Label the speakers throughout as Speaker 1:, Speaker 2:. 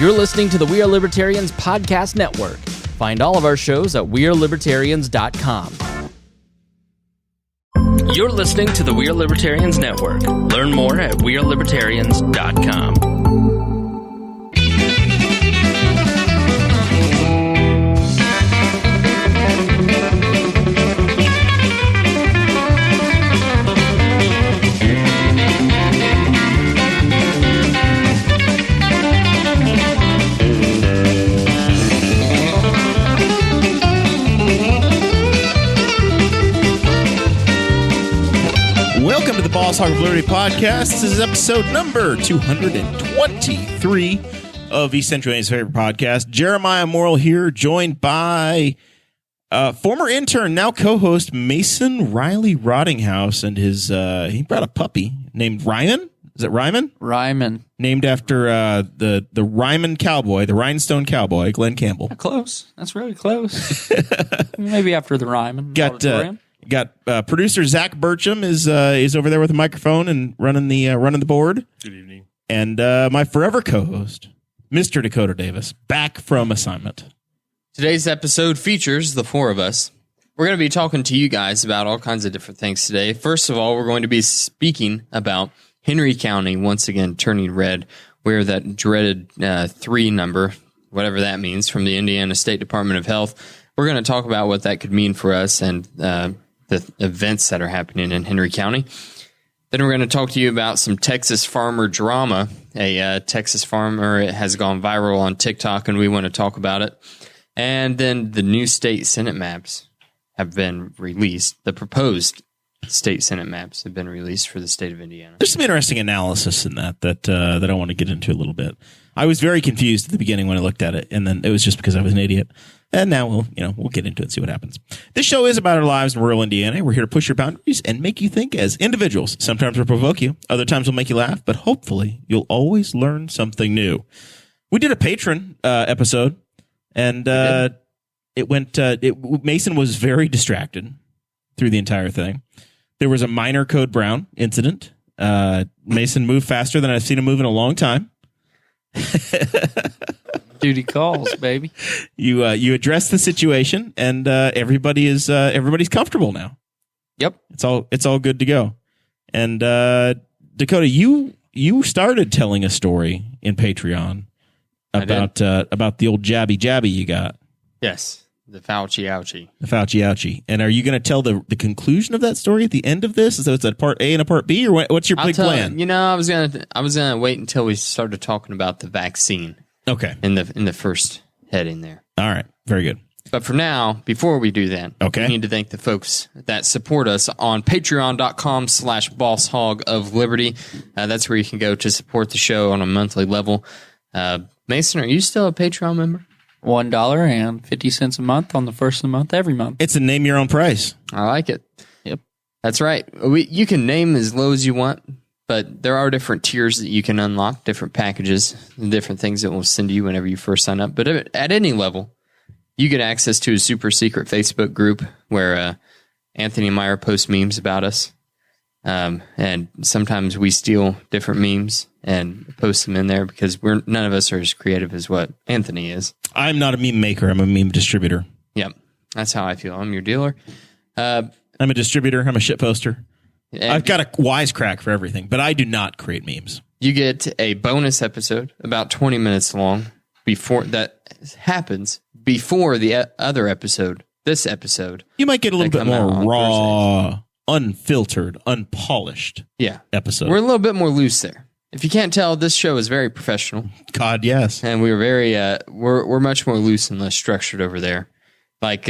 Speaker 1: You're listening to the We Are Libertarians Podcast Network. Find all of our shows at wearelibertarians.com. You're listening to the We Are Libertarians Network. Learn more at wearelibertarians.com.
Speaker 2: Welcome to the Boss Hog of Liberty podcast. This is episode number 223 of East Central Indiana's favorite podcast. Jeremiah Morrell here, joined by former intern, now co-host Mason Riley Rottinghaus, and his he brought a puppy named Ryman. Is it Ryman?
Speaker 3: Ryman.
Speaker 2: Named after the Ryman cowboy, the Rhinestone cowboy, Glenn Campbell.
Speaker 3: Close. That's really close. Maybe after the Ryman.
Speaker 2: Got producer Zach Burcham is over there with a microphone and running the board.
Speaker 4: Good evening.
Speaker 2: And my forever co-host, Mr. Dakota Davis, back from assignment.
Speaker 5: Today's episode features the four of us. We're going to be talking to you guys about all kinds of different things today. First of all, we're going to be speaking about Henry County once again turning red, where that dreaded 3 number, whatever that means, from the Indiana State Department of Health. We're going to talk about what that could mean for us and the events that are happening in Henry County. Then we're going to talk to you about some Texas farmer drama. A Texas farmer has gone viral on TikTok, and we want to talk about it. And then the new state Senate maps have been released. The proposed state Senate maps have been released for the state of Indiana.
Speaker 2: There's some interesting analysis in that I want to get into a little bit. I was very confused at the beginning when I looked at it, and then it was just because I was an idiot. And now we'll get into it and see what happens. This show is about our lives in rural Indiana. We're here to push your boundaries and make you think as individuals. Sometimes we'll provoke you. Other times we'll make you laugh. But hopefully you'll always learn something new. We did a patron episode, and it went. Mason was very distracted through the entire thing. There was a minor Code Brown incident. Mason moved faster than I've seen him move in a long time.
Speaker 3: Duty calls, baby.
Speaker 2: You address the situation, and everybody's comfortable now.
Speaker 3: Yep,
Speaker 2: it's all good to go. And Dakota, you started telling a story in Patreon about the old jabby you got.
Speaker 5: Yes, the Fauci ouchie.
Speaker 2: The Fauci ouchie. And are you going to tell the conclusion of that story at the end of this? So it's a part A and a part B, or what's your big plan?
Speaker 5: I was gonna wait until we started talking about the vaccine. Okay. In the first heading there.
Speaker 2: All right. Very good.
Speaker 5: But for now, before we do that, we need to thank the folks that support us on patreon.com/bosshogof-liberty. That's where you can go to support the show on a monthly level. Mason, are you still a Patreon member?
Speaker 3: $1.50 a month on the first of the month, every month.
Speaker 2: It's a name your own price.
Speaker 5: I like it.
Speaker 3: Yep.
Speaker 5: That's right. You can name as low as you want, but there are different tiers that you can unlock, different packages, and different things that will send to you whenever you first sign up. But at any level, you get access to a super secret Facebook group where Anthony Meyer posts memes about us. And sometimes we steal different memes and post them in there because none of us are as creative as what Anthony is.
Speaker 2: I'm not a meme maker. I'm a meme distributor.
Speaker 5: Yep. That's how I feel. I'm your dealer.
Speaker 2: I'm a distributor. I'm a shit poster. I've got a wisecrack for everything, but I do not create memes.
Speaker 5: You get a bonus episode about 20 minutes long before that happens, before the other episode, this episode.
Speaker 2: You might get a little bit more raw, unfiltered, unpolished episode.
Speaker 5: We're a little bit more loose there. If you can't tell, this show is very professional.
Speaker 2: God, yes.
Speaker 5: And we're very, we're much more loose and less structured over there. Like,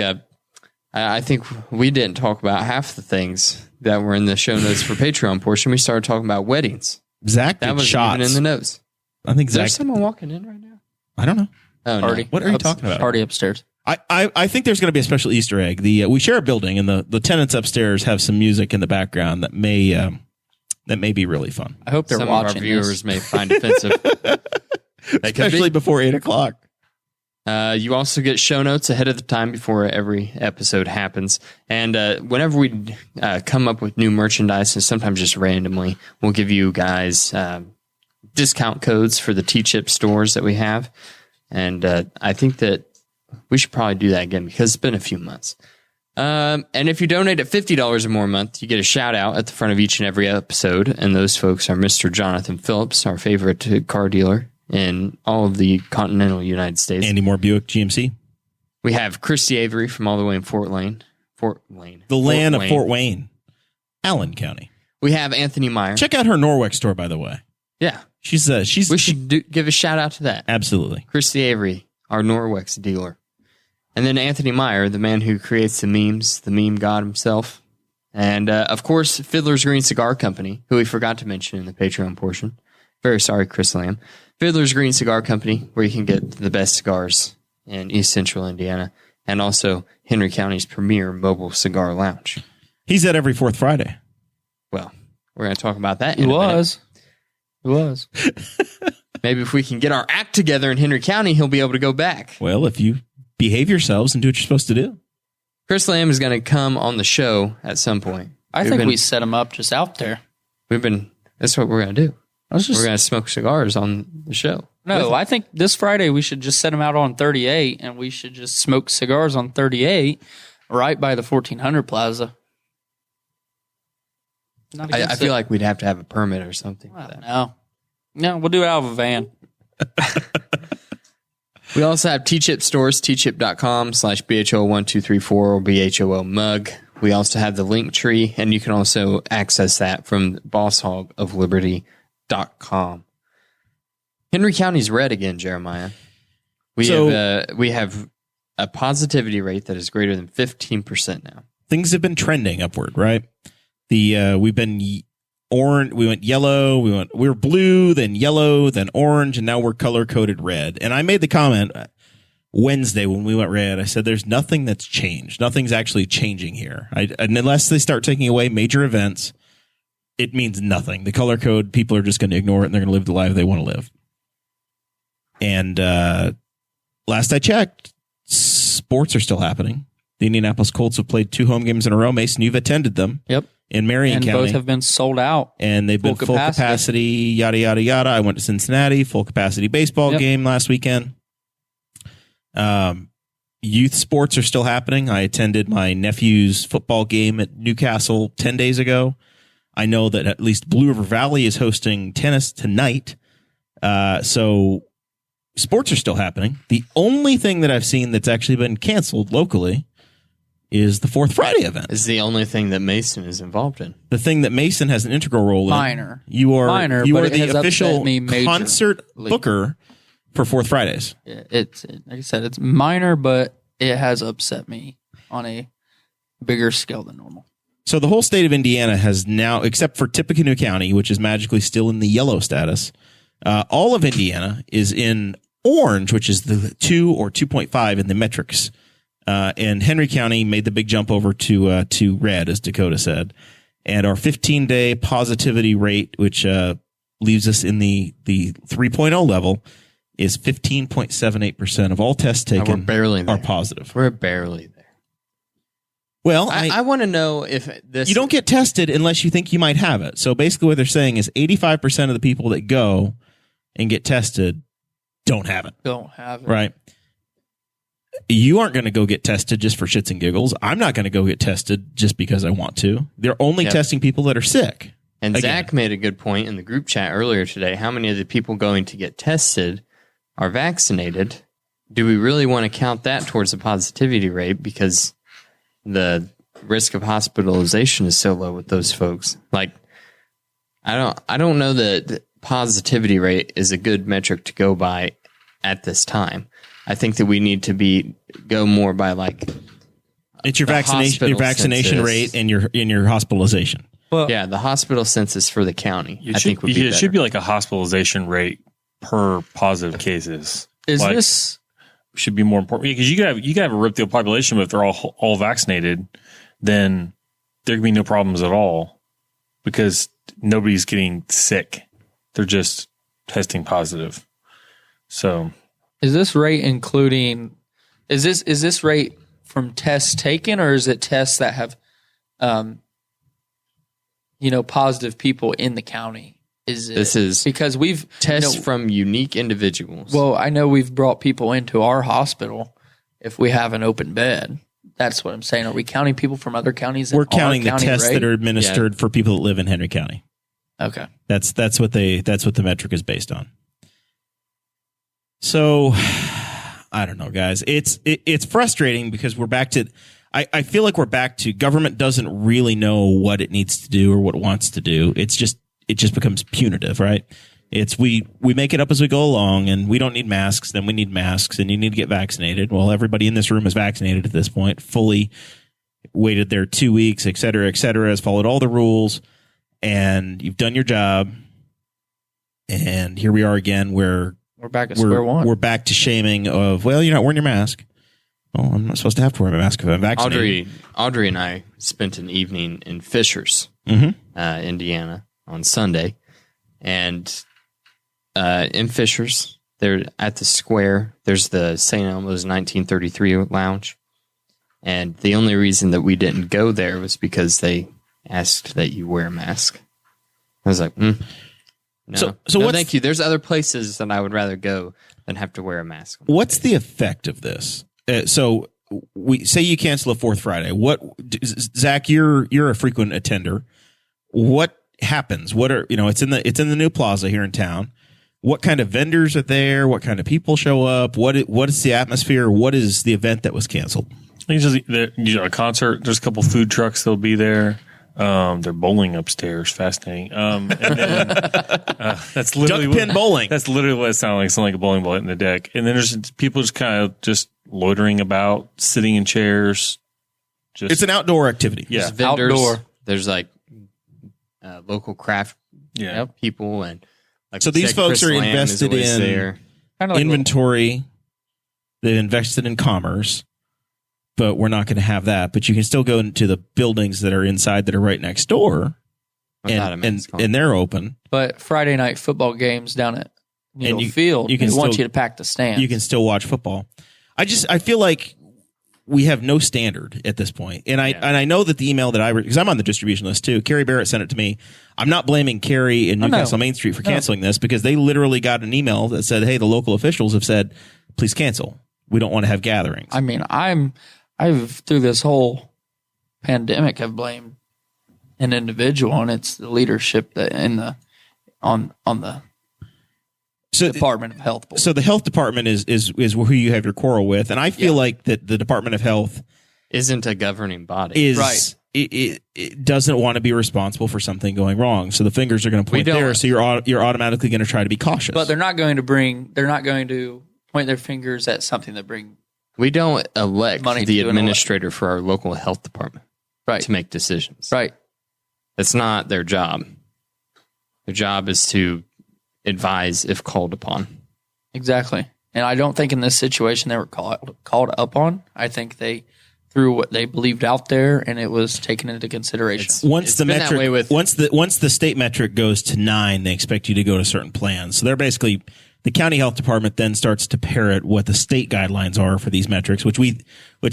Speaker 5: I think we didn't talk about half the things that were in the show notes for Patreon portion. We started talking about weddings.
Speaker 2: Zach did
Speaker 5: that was
Speaker 2: shots.
Speaker 5: even in the notes.
Speaker 2: I think
Speaker 5: Is there someone walking in right now?
Speaker 2: I don't know.
Speaker 5: Oh,
Speaker 3: party.
Speaker 5: No.
Speaker 2: What are you talking about?
Speaker 3: Party upstairs.
Speaker 2: I think there's going to be a special Easter egg. We share a building, and the tenants upstairs have some music in the background that may be really fun.
Speaker 3: I hope they're
Speaker 5: some
Speaker 3: watching.
Speaker 5: Some of our viewers may find offensive,
Speaker 2: especially before 8 o'clock.
Speaker 5: You also get show notes ahead of the time before every episode happens. And whenever we come up with new merchandise, and sometimes just randomly, we'll give you guys discount codes for the T-chip stores that we have. And I think that we should probably do that again because it's been a few months. And if you donate at $50 or more a month, you get a shout out at the front of each and every episode. And those folks are Mr. Jonathan Phillips, our favorite car dealer in all of the continental United States.
Speaker 2: Andy Moore Buick GMC.
Speaker 5: We have Christy Avery from all the way in Fort Wayne.
Speaker 2: The land of Fort Wayne. Allen County.
Speaker 5: We have Anthony Meyer.
Speaker 2: Check out her Norwalk store, by the way.
Speaker 5: Yeah.
Speaker 2: We
Speaker 5: should give a shout out to that.
Speaker 2: Absolutely.
Speaker 5: Christy Avery, our Norwex dealer. And then Anthony Meyer, the man who creates the memes, the meme god himself. And, of course, Fiddler's Green Cigar Company, who we forgot to mention in the Patreon portion. Very sorry, Chris Lamb. Fiddler's Green Cigar Company, where you can get the best cigars in East Central Indiana. And also Henry County's premier mobile cigar lounge.
Speaker 2: He's at every fourth Friday.
Speaker 5: Well, we're going to talk about that in
Speaker 3: It
Speaker 5: a minute.
Speaker 3: was.
Speaker 5: Maybe if we can get our act together in Henry County, he'll be able to go back.
Speaker 2: Well, if you behave yourselves and do what you're supposed to do.
Speaker 5: Chris Lamb is going to come on the show at some point.
Speaker 3: I think we set him up just out there.
Speaker 5: That's what we're going to do.
Speaker 3: We're
Speaker 5: going to smoke cigars on the show.
Speaker 3: No, I think this Friday we should just set him out on 38 and we should just smoke cigars on 38 right by the 1400 Plaza.
Speaker 5: I feel like we'd have to have a permit or something for that.
Speaker 3: No, we'll do it out of a van.
Speaker 5: We also have T-chip stores, tchip.com/BHO1234 or BHOL mug. We also have the link tree, and you can also access that from bosshogofliberty.com. Henry County's red again, Jeremiah. We have a positivity rate that is greater than 15% now.
Speaker 2: Things have been trending upward, right? We've been orange, we went yellow, we were blue, then yellow, then orange, and now we're color coded red. And I made the comment Wednesday when we went red. I said, "There's nothing that's changed. Nothing's actually changing here. And unless they start taking away major events, it means nothing. The color code, people are just going to ignore it, and they're going to live the life they want to live." And last I checked, sports are still happening. The Indianapolis Colts have played 2 home games in a row. Mason, you've attended them.
Speaker 3: Yep.
Speaker 2: In Marion
Speaker 3: and
Speaker 2: County.
Speaker 3: Both have been sold out.
Speaker 2: And they've been full capacity, yada, yada, yada. I went to Cincinnati, full capacity baseball game last weekend. Youth sports are still happening. I attended my nephew's football game at Newcastle 10 days ago. I know that at least Blue River Valley is hosting tennis tonight. So sports are still happening. The only thing that I've seen that's actually been canceled locally is the Fourth Friday event.
Speaker 5: Is the only thing that Mason is involved in.
Speaker 2: The thing that Mason has an integral role in.
Speaker 3: Minor.
Speaker 2: You are
Speaker 3: but
Speaker 2: the official concert booker for Fourth Fridays.
Speaker 3: It's like I said, it's minor, but it has upset me on a bigger scale than normal.
Speaker 2: So the whole state of Indiana has now, except for Tippecanoe County, which is magically still in the yellow status, all of Indiana is in orange, which is the 2 or 2.5 in the metrics. And Henry County made the big jump over to red, as Dakota said. And our 15-day positivity rate, which leaves us in the 3.0 level, is 15.78% of all tests taken
Speaker 5: we're barely there.
Speaker 2: Are positive.
Speaker 5: We're barely there.
Speaker 2: Well,
Speaker 5: I want to know if this...
Speaker 2: You don't get tested unless you think you might have it. So basically what they're saying is 85% of the people that go and get tested don't have it.
Speaker 3: Don't have it.
Speaker 2: Right. You aren't going to go get tested just for shits and giggles. I'm not going to go get tested just because I want to. They're only testing people that are sick.
Speaker 5: And Zach made a good point in the group chat earlier today. How many of the people going to get tested are vaccinated? Do we really want to count that towards the positivity rate? Because the risk of hospitalization is so low with those folks. Like, I don't know that the positivity rate is a good metric to go by at this time. I think that we need to go more by like
Speaker 2: it's your vaccination rate and your hospitalization.
Speaker 5: Well, yeah, the hospital census for the county.
Speaker 4: It should be like a hospitalization rate per positive cases.
Speaker 3: This
Speaker 4: should be more important because you could have a rip deal population, but if they're all vaccinated, then there can be no problems at all because nobody's getting sick. They're just testing positive. So.
Speaker 3: Is this rate including? Is this rate from tests taken, or is it tests that have, positive people in the county?
Speaker 5: This is
Speaker 3: because we've
Speaker 5: tests from unique individuals.
Speaker 3: Well, I know we've brought people into our hospital if we have an open bed. That's what I'm saying. Are we counting people from other counties?
Speaker 2: We're counting the tests that are administered for people that live in Henry County.
Speaker 3: Okay.
Speaker 2: That's what the metric is based on. So I don't know, guys. It's frustrating because we're back to I feel like we're back to government doesn't really know what it needs to do or what it wants to do. It just becomes punitive, right? It's we make it up as we go along, and we don't need masks, then we need masks, and you need to get vaccinated. Well, everybody in this room is vaccinated at this point, fully waited there 2 weeks, et cetera, has followed all the rules, and you've done your job. And here we are again where
Speaker 3: we're back at square one.
Speaker 2: We're back to shaming of, well, you're not wearing your mask. Well, I'm not supposed to have to wear my mask if I'm vaccinated.
Speaker 5: Audrey and I spent an evening in Fishers, Indiana on Sunday. And in Fishers, there at the square, there's the St. Elmo's 1933 lounge. And the only reason that we didn't go there was because they asked that you wear a mask. I was like, no,
Speaker 2: so
Speaker 5: no thank you. There's other places that I would rather go than have to wear a mask.
Speaker 2: What's the effect of this? So we say you cancel a Fourth Friday. Zach, you're a frequent attender. What happens? What are it's in the new plaza here in town. What kind of vendors are there? What kind of people show up? What is the atmosphere? What is the event that was canceled?
Speaker 4: It's just a concert. There's a couple food trucks that'll be there. They're bowling upstairs. Fascinating. And then, that's literally
Speaker 2: duck pin bowling.
Speaker 4: That's literally what it sounds like. It sounds like a bowling ball hitting the deck. And then there's people just kind of just loitering about, sitting in chairs.
Speaker 2: It's an outdoor activity.
Speaker 5: Yeah, there's vendors. Outdoor. There's like local craft people and. Like
Speaker 2: so these folks are invested in inventory. They've invested in commerce, but we're not going to have that. But you can still go into the buildings that are inside that are right next door, and they're open.
Speaker 3: But Friday night football games down at Needle Field, they want you to pack the stands.
Speaker 2: You can still watch football. I feel like we have no standard at this point. And I know that the email that because I'm on the distribution list too, Carrie Barrett sent it to me. I'm not blaming Carrie in Newcastle Main Street for canceling this because they literally got an email that said, hey, the local officials have said, please cancel. We don't want to have gatherings.
Speaker 3: I mean, I've through this whole pandemic have blamed an individual, and it's the leadership that on the Department of Health Board.
Speaker 2: So the health department is who you have your quarrel with, and I feel like that the Department of Health
Speaker 5: isn't a governing body.
Speaker 2: Right. It doesn't want to be responsible for something going wrong. So the fingers are going to point there. So you're automatically going to try to be cautious.
Speaker 3: But they're not going to point their fingers at something that bring.
Speaker 5: We don't elect the administrator for our local health department, to make decisions.
Speaker 3: Right.
Speaker 5: That's not their job. Their job is to advise if called upon.
Speaker 3: Exactly. And I don't think in this situation they were called up on. I think they threw what they believed out there, and it was taken into consideration.
Speaker 2: Once the state metric goes to 9, they expect you to go to certain plans. So they're basically the county health department then starts to parrot what the state guidelines are for these metrics, which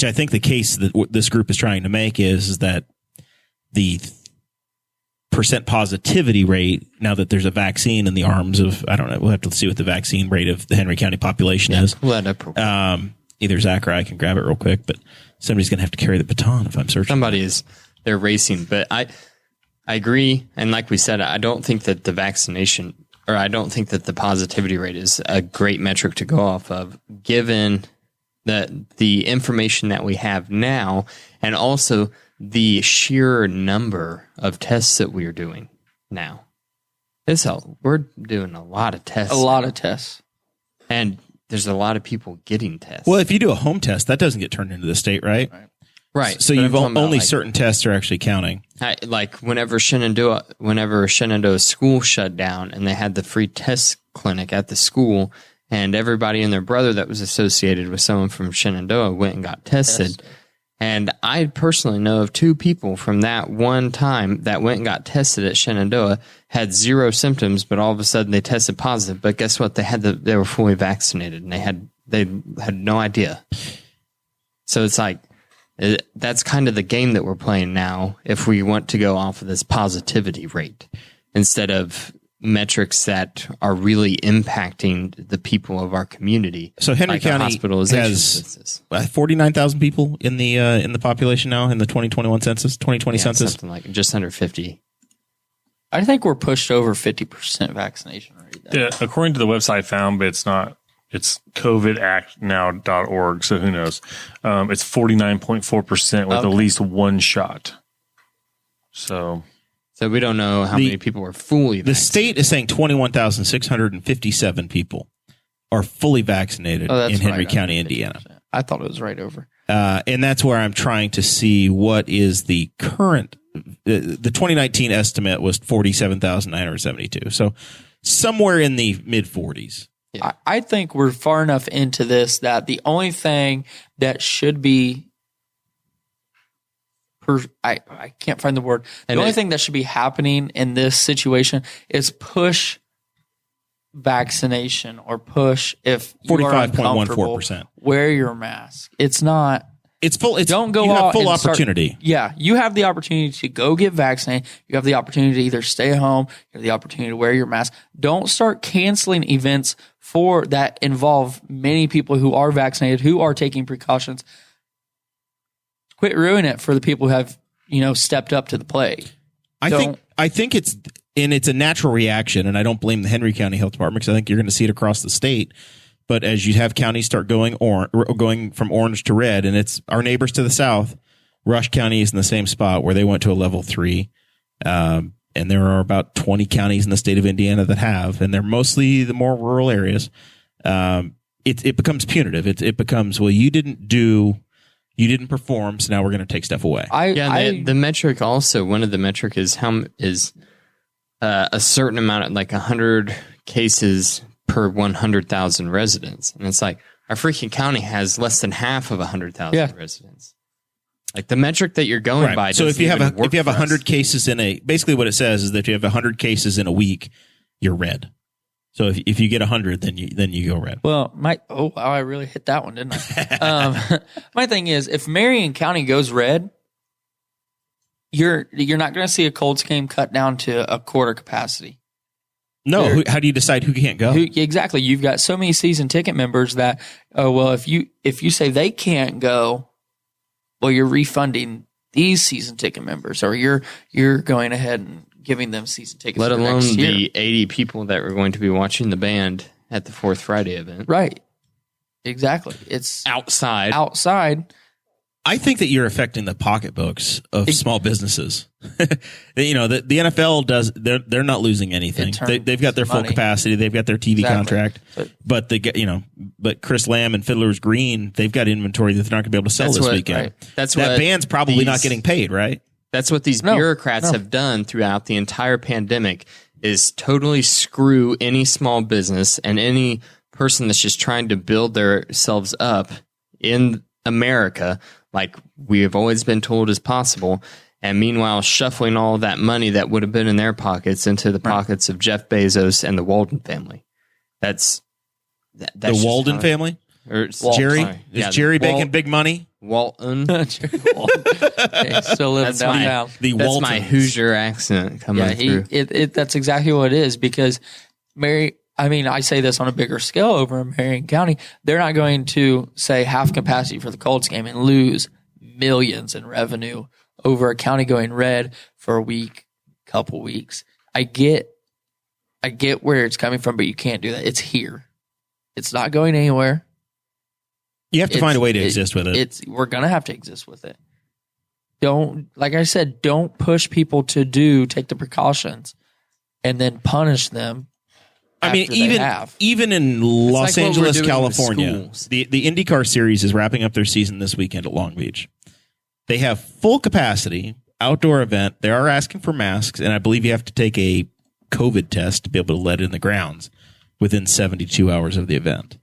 Speaker 2: I think the case that this group is trying to make is that the percent positivity rate, now that there's a vaccine in the arms of, I don't know, we'll have to see what the vaccine rate of the Henry County population is. Either Zach or I can grab it real quick, but somebody's going to have to carry the baton if I'm searching.
Speaker 5: They're racing, but I agree. And like we said, I don't think that the positivity rate is a great metric to go off of, given the information that we have now, and also the sheer number of tests that we are doing now. We're doing a lot of tests.
Speaker 3: Of tests.
Speaker 5: And there's a lot of people getting tests.
Speaker 2: Well, if you do a home test, that doesn't get turned into the state, right?
Speaker 5: Right.
Speaker 2: So you've only certain tests are actually counting.
Speaker 5: Like whenever Shenandoah school shut down and they had the free test clinic at the school, and everybody and their brother that was associated with someone from Shenandoah went and got tested. And I personally know of 2 people from that one time that went and got tested at Shenandoah, had 0 symptoms, but all of a sudden they tested positive. But guess what? They were fully vaccinated, and they had no idea. So it's like, that's kind of the game that we're playing now, if we want to go off of this positivity rate instead of metrics that are really impacting the people of our community.
Speaker 2: So Henry
Speaker 5: like the
Speaker 2: County
Speaker 5: hospitalization
Speaker 2: has
Speaker 5: census.
Speaker 2: 49,000 people in the population now in the 2021 census, 2020 census.
Speaker 5: Something like just under 50.
Speaker 3: I think we're pushed over 50% vaccination rate.
Speaker 4: Yeah, according to the website I found, but it's not. It's covidactnow.org, so who knows? It's 49.4% with at least one shot. So
Speaker 5: we don't know how many people are fully vaccinated.
Speaker 2: The state is saying 21,657 people are fully vaccinated in Henry County, Indiana.
Speaker 3: I thought it was right over.
Speaker 2: And that's where I'm trying to see what is the current. The 2019 estimate was 47,972. So somewhere in the mid 40s.
Speaker 3: Yeah. I think we're far enough into this that the only thing that should be I can't find the word. The only thing that should be happening in this situation is push vaccination or push if you are uncomfortable,
Speaker 2: 45.14%.
Speaker 3: wear your mask. It's not.
Speaker 2: It's full.
Speaker 3: Don't go
Speaker 2: you have
Speaker 3: out
Speaker 2: full
Speaker 3: and
Speaker 2: opportunity.
Speaker 3: You have the opportunity to go get vaccinated. You have the opportunity to either stay home. You have the opportunity to wear your mask. Don't start canceling events for that involve many people who are vaccinated, who are taking precautions. Quit ruining it for the people who have, stepped up to the plate.
Speaker 2: I think it's a natural reaction, and I don't blame the Henry County Health Department because I think you're going to see it across the state. But as you have counties start going from orange to red, and it's our neighbors to the south, Rush County is in the same spot where they went to a level 3. And there are about 20 counties in the state of Indiana that have, and they're mostly the more rural areas. It becomes punitive. It becomes, well, you didn't perform, so now we're going to take stuff away.
Speaker 5: The metric also, one of the metric is a certain amount of 100 cases per 100,000 residents. And it's like our freaking county has less than half of 100,000 residents. Like the metric that you're going by.
Speaker 2: So if you have 100 cases basically what it says is that if you have 100 cases in a week, you're red. So if you get 100, then you go red.
Speaker 3: Well, I really hit that one, didn't I? My thing is, if Marion County goes red, you're not going to see a Colts game cut down to a quarter capacity.
Speaker 2: No, how do you decide who can't go?
Speaker 3: Exactly. You've got so many season ticket members that, if you say they can't go, well, you're refunding these season ticket members, or you're going ahead and giving them season tickets.
Speaker 5: Let
Speaker 3: for
Speaker 5: alone
Speaker 3: next year.
Speaker 5: the 80 people that were going to be watching the band at the Fourth Friday event.
Speaker 3: Right. Exactly. It's
Speaker 5: outside.
Speaker 2: I think that you're affecting the pocketbooks of small businesses. The NFL does. They're not losing anything. They've got their full capacity. They've got their TV contract. But but Chris Lamb and Fiddler's Green, they've got inventory that they're not going to be able to sell this weekend.
Speaker 5: Right. That
Speaker 2: band's probably not getting paid, right?
Speaker 5: That's what these bureaucrats have done throughout the entire pandemic, is totally screw any small business and any person that's just trying to build themselves up in America, like we have always been told is possible. And meanwhile, shuffling all of that money that would have been in their pockets into the pockets of Jeff Bezos and the Walden family. That's
Speaker 2: the Walden family?
Speaker 5: Or
Speaker 2: Jerry? Is Jerry making big money?
Speaker 5: Walton.
Speaker 3: Jerry Walton. Okay, still living downtown.
Speaker 5: That's my Hoosier accent coming through.
Speaker 3: That's exactly what it is, because I say this on a bigger scale over in Marion County. They're not going to say half capacity for the Colts game and lose millions in revenue over a county going red for a week, couple weeks. I get where it's coming from, but you can't do that. It's here. It's not going anywhere.
Speaker 2: You have to find a way to exist with it.
Speaker 3: We're going to have to exist with it. Like I said, don't push people to take the precautions and then punish them.
Speaker 2: I mean, even in Los Angeles, California, the IndyCar series is wrapping up their season this weekend at Long Beach. They have full capacity, outdoor event. They are asking for masks, and I believe you have to take a COVID test to be able to let in the grounds within 72 hours of the event.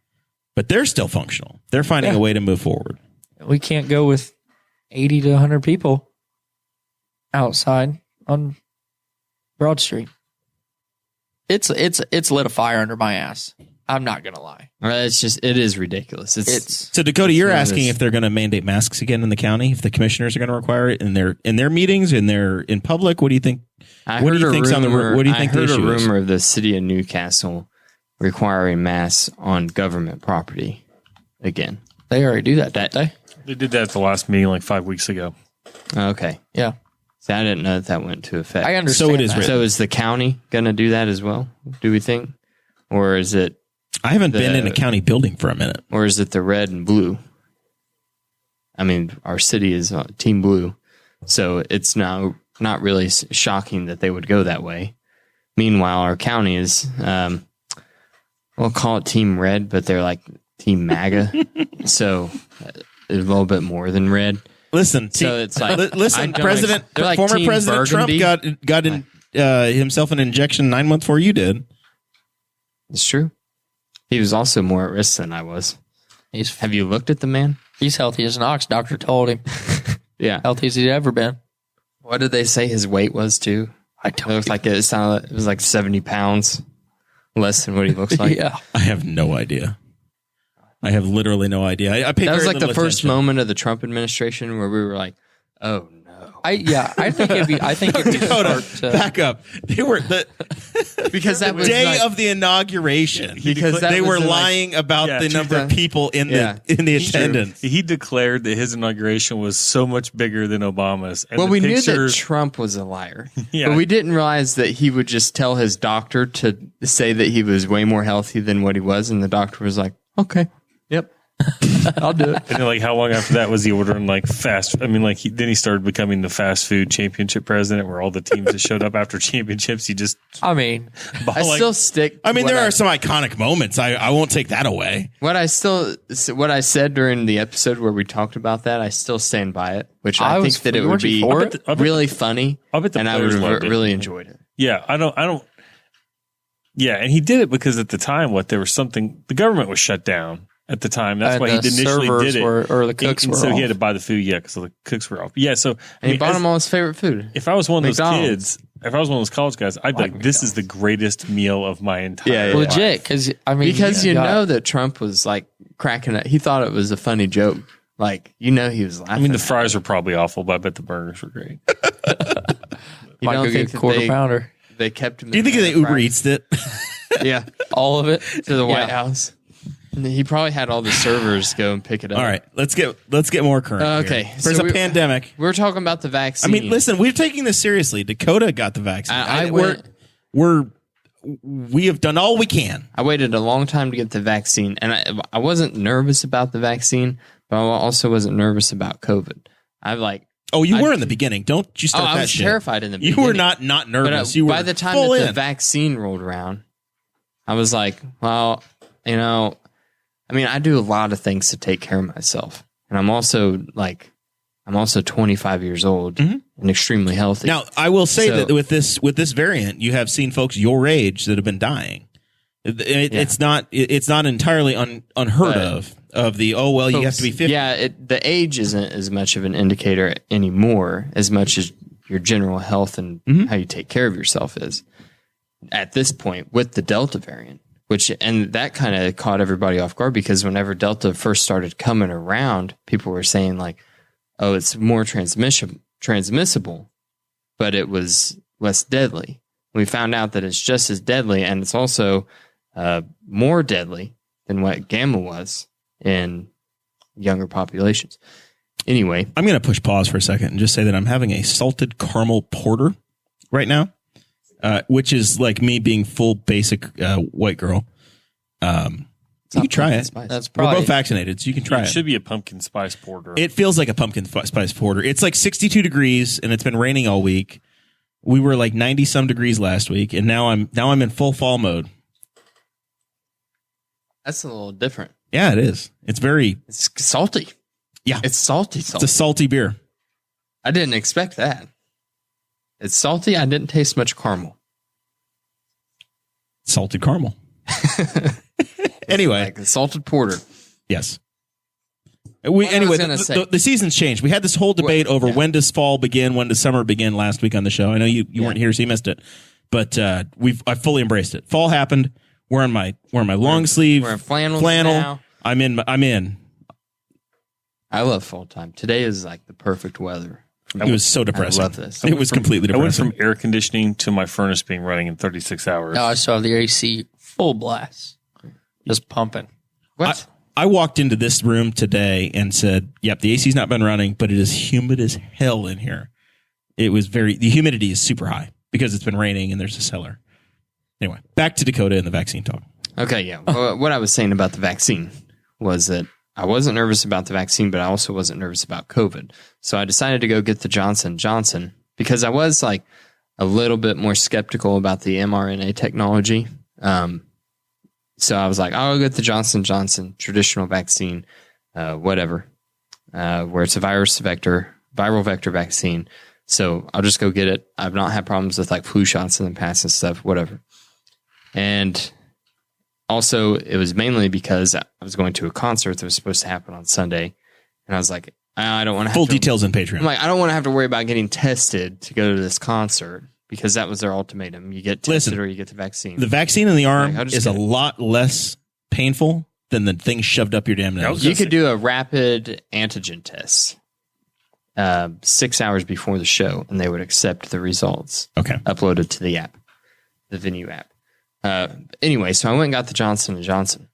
Speaker 2: But they're still functional. They're finding a way to move forward.
Speaker 3: We can't go with 80 to 100 people outside on Broad Street. It's lit a fire under my ass. I'm not gonna lie.
Speaker 5: It is ridiculous.
Speaker 2: So Dakota, you're asking if they're going to mandate masks again in the county, if the commissioners are going to require it in their meetings, in public. What do you think? What do you think
Speaker 5: I heard
Speaker 2: the
Speaker 5: a
Speaker 2: issue is?
Speaker 5: rumor of the city of Newcastle requiring masks on government property again.
Speaker 3: They already do that, don't they?
Speaker 4: They did that at the last meeting like 5 weeks ago.
Speaker 5: Okay.
Speaker 3: Yeah.
Speaker 5: See, I didn't know that went into effect.
Speaker 3: I understand.
Speaker 2: So it is
Speaker 3: that.
Speaker 2: written.
Speaker 5: So is the county going to do that as well? Do we think, or is it?
Speaker 2: I haven't been in a county building for a minute.
Speaker 5: Or is it the red and blue? I mean, our city is team blue, so it's now not really shocking that they would go that way. Meanwhile, our county is, we'll call it team red, but they're like team MAGA, so a little bit more than red.
Speaker 2: Listen,
Speaker 5: So it's like,
Speaker 2: listen,
Speaker 5: they're like
Speaker 2: former
Speaker 5: Team
Speaker 2: President
Speaker 5: Burgundy.
Speaker 2: Trump got himself an injection 9 months before you did.
Speaker 5: It's true. He was also more at risk than I was. Have you looked at the man?
Speaker 3: He's healthy as an ox. Doctor told him.
Speaker 5: Yeah.
Speaker 3: Healthy as he's ever been.
Speaker 5: What did they say his weight was too?
Speaker 3: I
Speaker 5: It
Speaker 3: don't.
Speaker 5: looked like it was like 70 pounds less than what he looks like.
Speaker 3: Yeah.
Speaker 2: I have no idea. I have literally no idea. I paid
Speaker 5: That was
Speaker 2: very
Speaker 5: like the
Speaker 2: little
Speaker 5: first
Speaker 2: attention.
Speaker 5: moment of the Trump administration where we were like, "Oh no!"
Speaker 3: I think it'd be. I think it'd be
Speaker 2: Dakota,
Speaker 3: smart to,
Speaker 2: back up. They were the
Speaker 5: Because that was
Speaker 2: day
Speaker 5: like,
Speaker 2: of the inauguration.
Speaker 5: Because that
Speaker 2: they
Speaker 5: was
Speaker 2: were
Speaker 5: in, like,
Speaker 2: lying about the number of people in
Speaker 5: Yeah.
Speaker 2: the attendance.
Speaker 4: He declared that his inauguration was so much bigger than Obama's. And
Speaker 5: well,
Speaker 4: the
Speaker 5: we knew that
Speaker 4: pictures-
Speaker 5: Trump was a liar,
Speaker 4: Yeah.
Speaker 5: but we didn't realize that he would just tell his doctor to say that he was way more healthy than what he was, and the doctor was like, "Okay, yep, I'll do it."
Speaker 4: And then, like, how long after that was he ordering like fast? I mean, like, then he started becoming the fast food championship president, where all the teams that showed up after championships, he just.
Speaker 3: I mean,
Speaker 5: I still stick.
Speaker 2: I mean,
Speaker 5: what
Speaker 2: there are some iconic moments. I won't take that away.
Speaker 5: what I said during the episode where we talked about that. I still stand by it, which I think that it would
Speaker 3: weren't you
Speaker 5: be
Speaker 3: for it?
Speaker 5: really funny,
Speaker 4: I bet the
Speaker 5: and I would
Speaker 4: players
Speaker 5: have
Speaker 4: loved it.
Speaker 5: really enjoyed it.
Speaker 4: Yeah, I don't. Yeah, and he did it because at the time, there was something. The government was shut down at the time. That's
Speaker 3: And
Speaker 4: why he
Speaker 3: the
Speaker 4: initially
Speaker 3: servers
Speaker 4: did it.
Speaker 3: or the cooks
Speaker 4: And
Speaker 3: were
Speaker 4: so he
Speaker 3: off.
Speaker 4: had to buy the food. Yeah, because the cooks were off. Yeah, so
Speaker 5: And
Speaker 4: I
Speaker 5: he
Speaker 4: mean,
Speaker 5: bought him all his favorite food.
Speaker 4: if I was one of those
Speaker 5: McDonald's.
Speaker 4: kids, if I was one of those college guys, I'd be like, "This is the greatest meal of my entire
Speaker 5: Yeah,
Speaker 4: life."
Speaker 3: legit, because I mean,
Speaker 5: Because you
Speaker 3: got-
Speaker 5: know that Trump was like cracking it. He thought it was a funny joke. Like, you know, he was laughing.
Speaker 4: I mean, the
Speaker 5: at it.
Speaker 4: fries were probably awful, but I bet the burgers were great.
Speaker 5: You
Speaker 3: might
Speaker 5: don't
Speaker 3: go
Speaker 5: think
Speaker 3: get
Speaker 5: that
Speaker 3: quarter pounder.
Speaker 5: they kept him.
Speaker 2: Do you think they Uber Eats it?
Speaker 5: Yeah,
Speaker 3: All of it
Speaker 5: to the White
Speaker 3: Yeah.
Speaker 5: House. And he probably had all the servers go and pick it up.
Speaker 2: All right, let's get more current.
Speaker 5: Okay,
Speaker 2: here.
Speaker 5: so
Speaker 2: There's a
Speaker 5: we-
Speaker 2: pandemic.
Speaker 5: We're talking about the vaccine.
Speaker 2: I mean, listen, we're taking this seriously. Dakota got the vaccine.
Speaker 5: I went-
Speaker 2: We have done all we can.
Speaker 5: I waited a long time to get the vaccine, and I wasn't nervous about the vaccine, but I also wasn't nervous about COVID.
Speaker 2: Oh, you were in the beginning. Don't you start
Speaker 5: I
Speaker 2: that
Speaker 5: was
Speaker 2: shit.
Speaker 5: terrified in the
Speaker 2: You
Speaker 5: beginning.
Speaker 2: were not
Speaker 5: But
Speaker 2: nervous. You were
Speaker 5: by the time
Speaker 2: full
Speaker 5: that the
Speaker 2: in.
Speaker 5: vaccine rolled around, I was like, well, you know, I mean, I do a lot of things to take care of myself, and I'm also 25 years old and extremely healthy.
Speaker 2: Now, I will say
Speaker 5: So-
Speaker 2: that with this variant, you have seen folks your age that have been dying. It's not entirely unheard
Speaker 5: But-
Speaker 2: of the you have to be 50.
Speaker 5: Yeah, the age isn't as much of an indicator anymore as much as your general health and how you take care of yourself is at this point with the Delta variant, and that kind of caught everybody off guard because whenever Delta first started coming around, people were saying like, oh, it's more transmissible, but it was less deadly. We found out that it's just as deadly, and it's also more deadly than what Gamma was in younger populations. Anyway,
Speaker 2: I'm going to push pause for a second and just say that I'm having a salted caramel porter right now, which is like me being full basic white girl. You can try it.
Speaker 3: That's
Speaker 2: We're
Speaker 3: probably
Speaker 2: both vaccinated, so you can try
Speaker 4: It
Speaker 2: it.
Speaker 4: should be a pumpkin spice porter.
Speaker 2: It feels like a pumpkin spice porter. It's like 62 degrees, and it's been raining all week. We were like 90 some degrees last week, and now I'm in full fall mode.
Speaker 5: that's a little different.
Speaker 2: Yeah, it is. It's
Speaker 5: Salty.
Speaker 2: Yeah.
Speaker 5: It's salty.
Speaker 2: It's a salty beer.
Speaker 5: I didn't expect that. It's salty. I didn't taste much caramel.
Speaker 2: Salted caramel. Anyway,
Speaker 5: Like the salted porter.
Speaker 2: yes.
Speaker 5: What I
Speaker 2: Anyway,
Speaker 5: was gonna say-
Speaker 2: the season's changed. We had this whole debate over when does fall begin, when does summer begin last week on the show. I know you weren't here, so you missed it. But I fully embraced it. Fall happened. wearing my long sleeve,
Speaker 5: Wearing flannels
Speaker 2: flannel.
Speaker 5: now.
Speaker 2: I'm in.
Speaker 5: I love fall time. Today is like the perfect weather.
Speaker 2: It was so depressing.
Speaker 5: I love this.
Speaker 2: It was completely
Speaker 4: I went
Speaker 2: depressing.
Speaker 4: from air conditioning to my furnace being running in 36 hours.
Speaker 3: No, I saw the AC full blast, just pumping.
Speaker 5: What?
Speaker 2: I walked into this room today and said, "Yep, the AC's not been running, but it is humid as hell in here." The humidity is super high because it's been raining and there's a cellar. Anyway, back to Dakota and the vaccine talk.
Speaker 5: Okay, yeah. Well, what I was saying about the vaccine was that I wasn't nervous about the vaccine, but I also wasn't nervous about COVID. So I decided to go get the Johnson & Johnson because I was like a little bit more skeptical about the mRNA technology. So I was like, I'll get the Johnson & Johnson traditional vaccine, whatever, where it's a viral vector vaccine. So I'll just go get it. I've not had problems with like flu shots in the past and stuff, whatever. And also, it was mainly because I was going to a concert that was supposed to happen on Sunday. And I was like, I don't want to have
Speaker 2: Full details in Patreon.
Speaker 5: I'm like, I don't want to have to worry about getting tested to go to this concert because that was their ultimatum. You get tested or you get the vaccine.
Speaker 2: The vaccine in the arm
Speaker 5: Like,
Speaker 2: is a lot less painful than the thing shoved up your damn nose.
Speaker 5: You could do a rapid antigen test 6 hours before the show, and they would accept the results.
Speaker 2: Okay.
Speaker 5: Uploaded to the app, the Venue app. Anyway, so I went and got the Johnson & Johnson.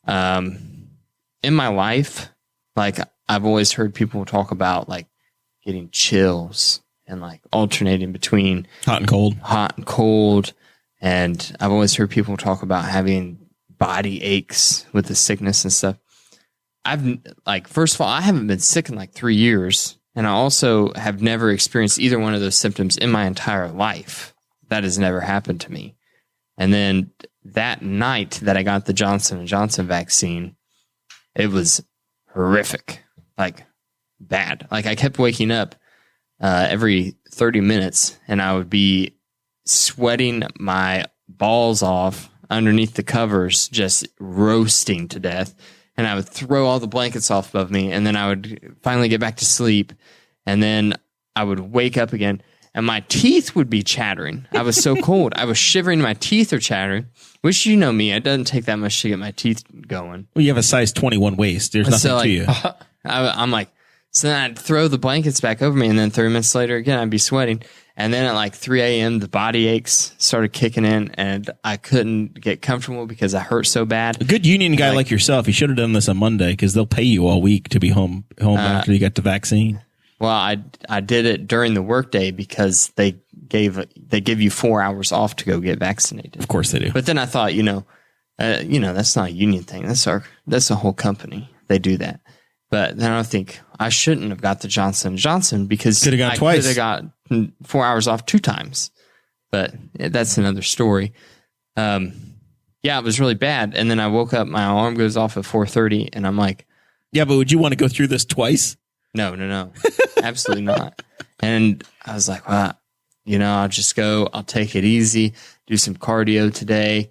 Speaker 5: In my life, like I've always heard people talk about like getting chills and like alternating between
Speaker 2: hot and cold.
Speaker 5: And I've always heard people talk about having body aches with the sickness and stuff. First of all, I haven't been sick in like 3 years. And I also have never experienced either one of those symptoms in my entire life. That has never happened to me. And then that night that I got the Johnson & Johnson vaccine, it was horrific, like bad. Like I kept waking up every 30 minutes and I would be sweating my balls off underneath the covers, just roasting to death. And I would throw all the blankets off above me. And then I would finally get back to sleep. And then I would wake up again. And my teeth would be chattering. I was so cold. I was shivering. My teeth are chattering. Which, you know me, it doesn't take that much to get my teeth going.
Speaker 2: Well, you have a size 21 waist. There's nothing to you.
Speaker 5: I'm like, so then I'd throw the blankets back over me. And then 30 minutes later, again, I'd be sweating. And then at like 3 a.m., the body aches started kicking in. And I couldn't get comfortable because I hurt so bad.
Speaker 2: A good union guy like yourself, you should have done this on Monday because they'll pay you all week to be home after you got the vaccine.
Speaker 5: Well, I did it during the workday because they give you 4 hours off to go get vaccinated.
Speaker 2: Of course they do.
Speaker 5: But then I thought, that's not a union thing. That's a whole company. They do that. But then I think I shouldn't have got the Johnson & Johnson because
Speaker 2: could have got twice.
Speaker 5: Could have got 4 hours off 2 times. But that's another story. Yeah, it was really bad. And then I woke up, my alarm goes off at 4:30, and I'm like,
Speaker 2: yeah, but would you want to go through this twice?
Speaker 5: No, absolutely not. And I was like, well, I'll just go, I'll take it easy, do some cardio today.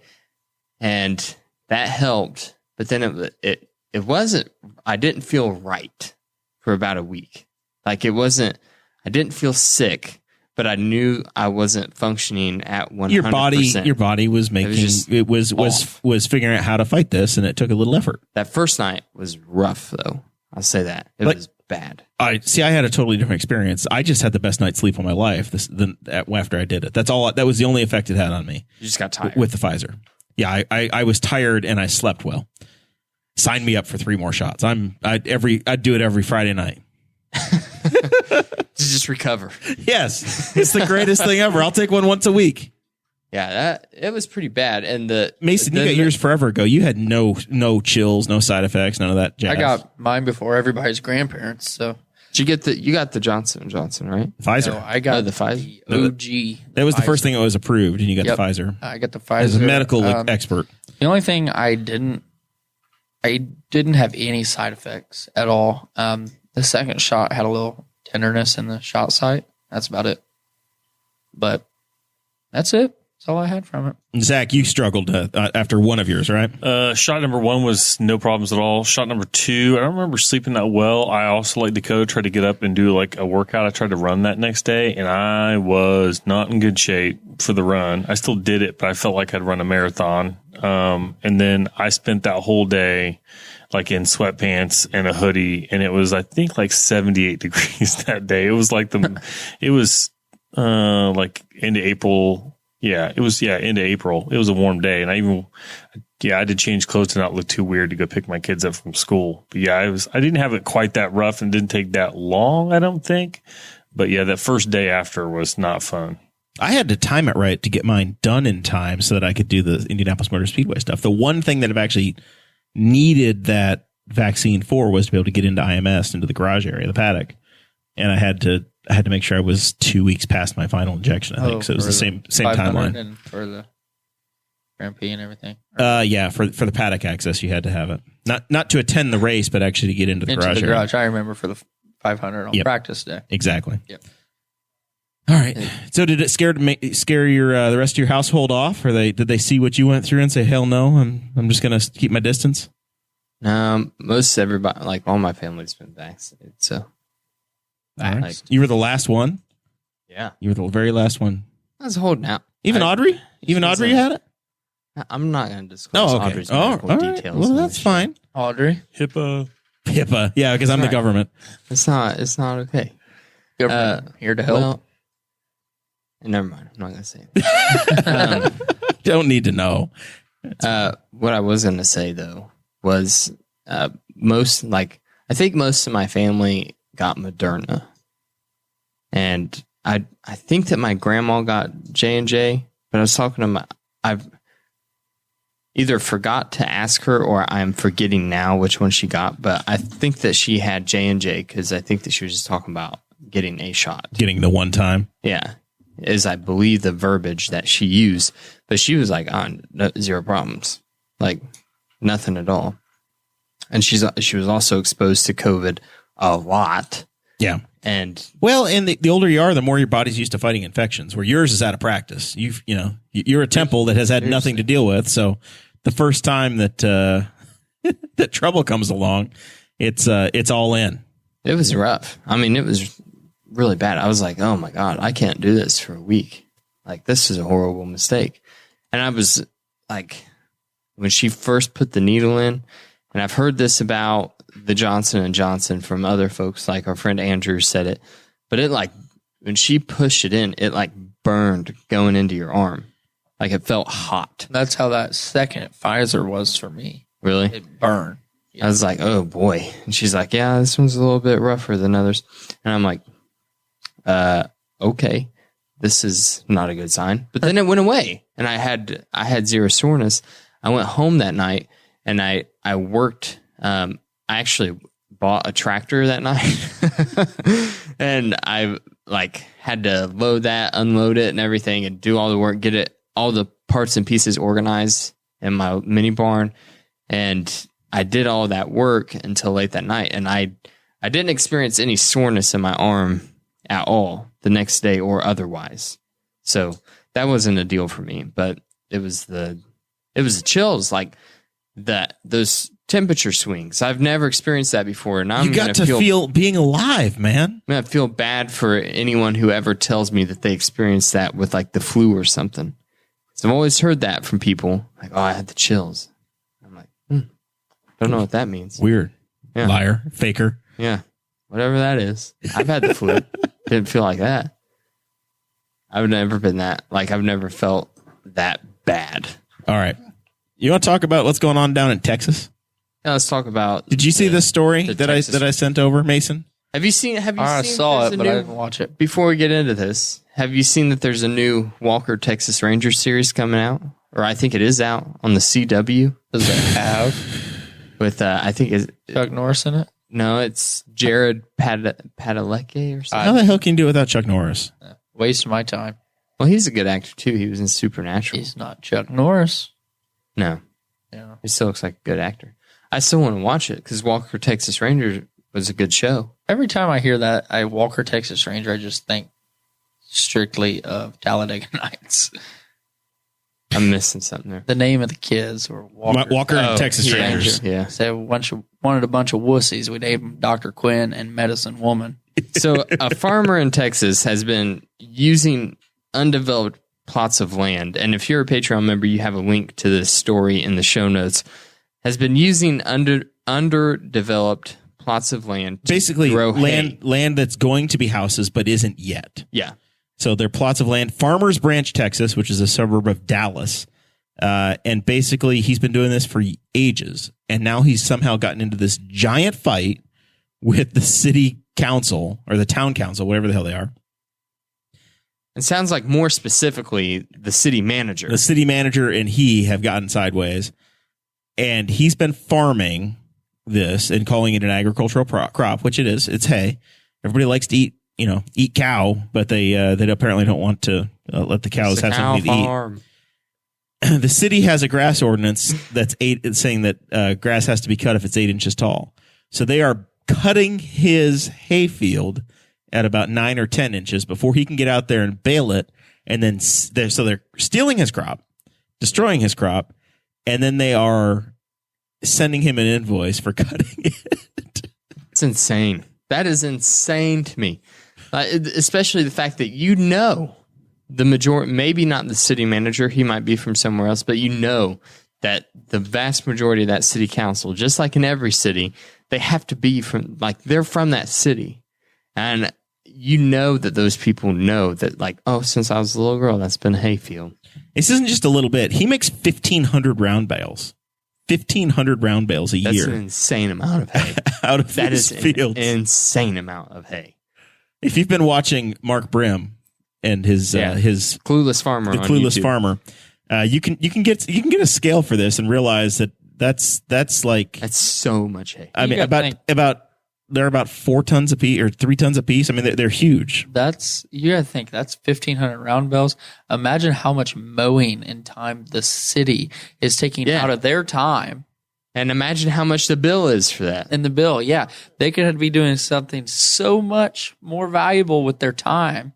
Speaker 5: And that helped. But then it wasn't, I didn't feel right for about a week. Like I didn't feel sick, but I knew I wasn't functioning at 100%.
Speaker 2: Your body was was figuring out how to fight this, and it took a little effort.
Speaker 5: That first night was rough though. I'll say that. It was bad.
Speaker 2: I had a totally different experience. I just had the best night's sleep of my life after I did it. That's all. That was the only effect it had on me.
Speaker 5: You just got tired
Speaker 2: with the Pfizer. Yeah, I was tired and I slept well. Sign me up for 3 more shots. I'd do it every Friday night.
Speaker 5: To just recover.
Speaker 2: Yes, it's the greatest thing ever. I'll take one once a week.
Speaker 5: Yeah, it was pretty bad. And
Speaker 2: Mason, you got yours forever ago. You had no chills, no side effects, none of that jazz.
Speaker 3: I got mine before everybody's grandparents. So
Speaker 5: did you got the Johnson & Johnson, right?
Speaker 2: Pfizer.
Speaker 3: No, I got
Speaker 5: the Pfizer.
Speaker 3: The OG.
Speaker 2: That was the first thing that was approved, and you got the Pfizer.
Speaker 3: I got the Pfizer
Speaker 2: as a medical expert.
Speaker 3: The only thing I didn't have any side effects at all. The second shot had a little tenderness in the shot site. That's about it. But that's it. That's all I had from it.
Speaker 2: Zach, you struggled after one of yours, right?
Speaker 4: Shot number 1 was no problems at all. Shot number 2, I don't remember sleeping that well. I also, like Dakota, tried to get up and do like a workout. I tried to run that next day, and I was not in good shape for the run. I still did it, but I felt like I'd run a marathon. And then I spent that whole day like in sweatpants and a hoodie, and it was, I think, like 78 degrees that day. It was like like into April. Yeah, it was, into April. It was a warm day. And I had to change clothes to not look too weird to go pick my kids up from school. But yeah, I didn't have it quite that rough and didn't take that long, I don't think. But yeah, that first day after was not fun.
Speaker 2: I had to time it right to get mine done in time so that I could do the Indianapolis Motor Speedway stuff. The one thing that I've actually needed that vaccine for was to be able to get into IMS, into the garage area, the paddock. And I had to make sure I was 2 weeks past my final injection, I think. So it was the same timeline.
Speaker 3: And for the Grand Prix and everything.
Speaker 2: Yeah, for the paddock access, you had to have it. Not to attend the race, but actually to get into the garage area.
Speaker 3: I remember for the 500 on practice day.
Speaker 2: Exactly.
Speaker 3: Yep.
Speaker 2: All right. So did it scare your the rest of your household off, or did they see what you went through and say, "Hell no, I'm just gonna keep my distance"?
Speaker 5: Most everybody, like all my family's been vaccinated. So,
Speaker 2: like, you were the last one.
Speaker 5: Yeah,
Speaker 2: you were the very last one.
Speaker 5: I was holding out.
Speaker 2: Even Audrey had it.
Speaker 5: I'm not going to disclose Audrey's medical details.
Speaker 2: Well, that's fine.
Speaker 3: Audrey,
Speaker 2: HIPAA. Yeah, because I'm the government.
Speaker 5: It's not okay.
Speaker 3: Government here to help.
Speaker 5: Well, never mind. I'm not going to say it.
Speaker 2: Don't need to know.
Speaker 5: What I was going to say though was I think most of my family got Moderna, and I think that my grandma got J&J. But I was talking to I've either forgot to ask her or I'm forgetting now which one she got. But I think that she had J&J because I think that she was just talking about getting a shot,
Speaker 2: getting the one time.
Speaker 5: Yeah. Is I believe the verbiage that she used, but she was like, zero problems, like nothing at all. And she was also exposed to COVID a lot.
Speaker 2: Yeah.
Speaker 5: And
Speaker 2: the older you are, the more your body's used to fighting infections, where yours is out of practice. You're a temple that has had nothing to deal with. So the first time that, that trouble comes along, it's all in.
Speaker 5: It was rough. I mean, it was really bad. I was like, oh my God, I can't do this for a week. Like, this is a horrible mistake. And I was like, when she first put the needle in, and I've heard this about the Johnson & Johnson from other folks, like our friend Andrew said it, but it when she pushed it in, it burned going into your arm. Like, it felt hot.
Speaker 3: That's how that second Pfizer was for me.
Speaker 5: Really?
Speaker 3: It burned.
Speaker 5: Yeah. I was like, oh boy. And she's like, yeah, this one's a little bit rougher than others. And I'm like, okay, this is not a good sign. But then it went away, and I had zero soreness. I went home that night, and I worked. I actually bought a tractor that night, and I had to load that, unload it, and everything, and do all the work, get it, all the parts and pieces organized in my mini barn, and I did all that work until late that night, and I didn't experience any soreness in my arm at all the next day or otherwise. So that wasn't a deal for me, but it was the chills, like those temperature swings. I've never experienced that before. And
Speaker 2: you got to feel being alive, man.
Speaker 5: I feel bad for anyone who ever tells me that they experienced that with the flu or something. So I've always heard that from people, like, oh, I had the chills. I'm like, don't know what that means.
Speaker 2: Weird.
Speaker 5: Yeah.
Speaker 2: Liar, faker.
Speaker 5: Yeah. Whatever that is. I've had the flu. Didn't feel like that. I've never been that. I've never felt that bad.
Speaker 2: All right. You want to talk about what's going on down in Texas?
Speaker 5: Yeah, let's talk about.
Speaker 2: Did you see this story that I sent over, Mason?
Speaker 5: Have you seen?
Speaker 3: I saw it, but I didn't watch it.
Speaker 5: Before we get into this, have you seen that there's a new Walker Texas Rangers series coming out? Or I think it is out on the CW.
Speaker 3: Does it have
Speaker 5: with I think is
Speaker 3: Chuck Norris in it?
Speaker 5: No, it's Jared Padalecki or something.
Speaker 2: How the hell can you do it without Chuck Norris?
Speaker 3: Waste my time.
Speaker 5: Well, he's a good actor too. He was in Supernatural.
Speaker 3: He's not Chuck Norris.
Speaker 5: No.
Speaker 3: Yeah.
Speaker 5: He still looks like a good actor. I still want to watch it because Walker Texas Ranger was a good show.
Speaker 3: Every time I hear that, Walker Texas Ranger, I just think strictly of Talladega Nights.
Speaker 5: I'm missing something there.
Speaker 3: The name of the kids were
Speaker 2: Walker and Texas Rangers.
Speaker 5: Yeah.
Speaker 3: So wanted a bunch of wussies. We named them Dr. Quinn and Medicine Woman.
Speaker 5: So a farmer in Texas has been using undeveloped plots of land. And if you're a Patreon member, you have a link to this story in the show notes. Has been using underdeveloped plots of land to
Speaker 2: basically
Speaker 5: grow hay.
Speaker 2: land that's going to be houses but isn't yet.
Speaker 5: Yeah.
Speaker 2: So they're plots of land. Farmers Branch, Texas, which is a suburb of Dallas. And basically he's been doing this for ages. And now he's somehow gotten into this giant fight with the city council or the town council, whatever the hell they are.
Speaker 5: It sounds like more specifically the city manager.
Speaker 2: The city manager and he have gotten sideways. And he's been farming this and calling it an agricultural crop, which it is. It's hay. Everybody likes to eat cow, but they apparently don't want to let the cows have something to eat. The city has a grass ordinance that's saying that grass has to be cut if it's 8 inches tall. So they are cutting his hay field at about 9 or 10 inches before he can get out there and bale it. And then they're stealing his crop, destroying his crop, and then they are sending him an invoice for cutting it.
Speaker 5: It's insane. That is insane to me. Especially the fact that the majority, maybe not the city manager, he might be from somewhere else, but that the vast majority of that city council, just like in every city, they have to be they're from that city. And that those people know that since I was a little girl, that's been a hayfield. This
Speaker 2: isn't just a little bit. He makes 1,500 round bales. 1,500 round bales a year.
Speaker 5: That's an insane amount of hay.
Speaker 2: Out of
Speaker 5: that
Speaker 2: his
Speaker 5: is
Speaker 2: fields.
Speaker 5: An insane amount of hay.
Speaker 2: If you've been watching Mark Brim and his
Speaker 5: Clueless Farmer,
Speaker 2: the
Speaker 5: on
Speaker 2: Clueless
Speaker 5: YouTube.
Speaker 2: Farmer, you can get a scale for this and realize that's
Speaker 5: so much hay.
Speaker 2: I mean, they're about 4 tons a piece or 3 tons a piece. I mean, they're huge.
Speaker 3: You gotta think that's 1,500 round bales. Imagine how much mowing and time the city is taking out of their time.
Speaker 5: And imagine how much the bill is for that.
Speaker 3: And the bill, they could be doing something so much more valuable with their time.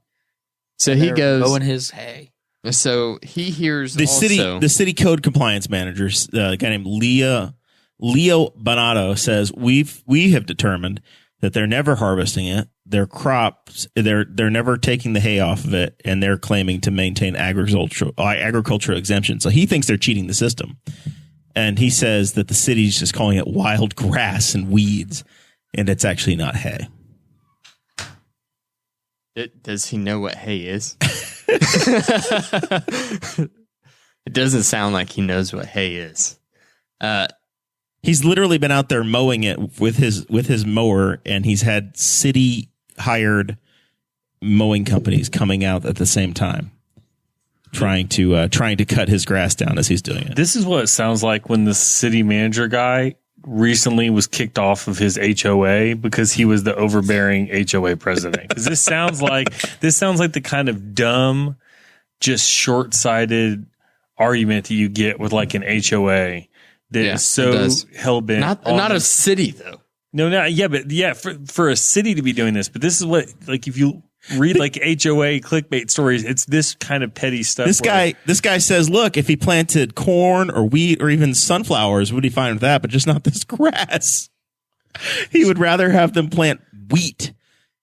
Speaker 5: So he goes
Speaker 3: mowing his hay.
Speaker 5: So he hears
Speaker 2: the city code compliance manager, a guy named Leo Bonato, says we have determined that they're never harvesting it. Their crops, they're never taking the hay off of it, and they're claiming to maintain agricultural exemption. So he thinks they're cheating the system. And he says that the city's just calling it wild grass and weeds, and it's actually not hay.
Speaker 5: Does he know what hay is? It doesn't sound like he knows what hay is.
Speaker 2: He's literally been out there mowing it with his mower, and he's had city hired mowing companies coming out at the same time, trying to cut his grass down as he's doing it.
Speaker 4: This is what it sounds like when the city manager guy recently was kicked off of his HOA because he was the overbearing HOA president. Because this sounds like the kind of dumb, just short-sighted argument that you get with like an HOA that is so hell-bent.
Speaker 5: Not a city though.
Speaker 4: For a city to be doing this, but this is what, like, if you read like HOA clickbait stories, it's this kind of petty stuff.
Speaker 2: This guy says, look, if he planted corn or wheat or even sunflowers, would he fine with that, but just not this grass. He would rather have them plant wheat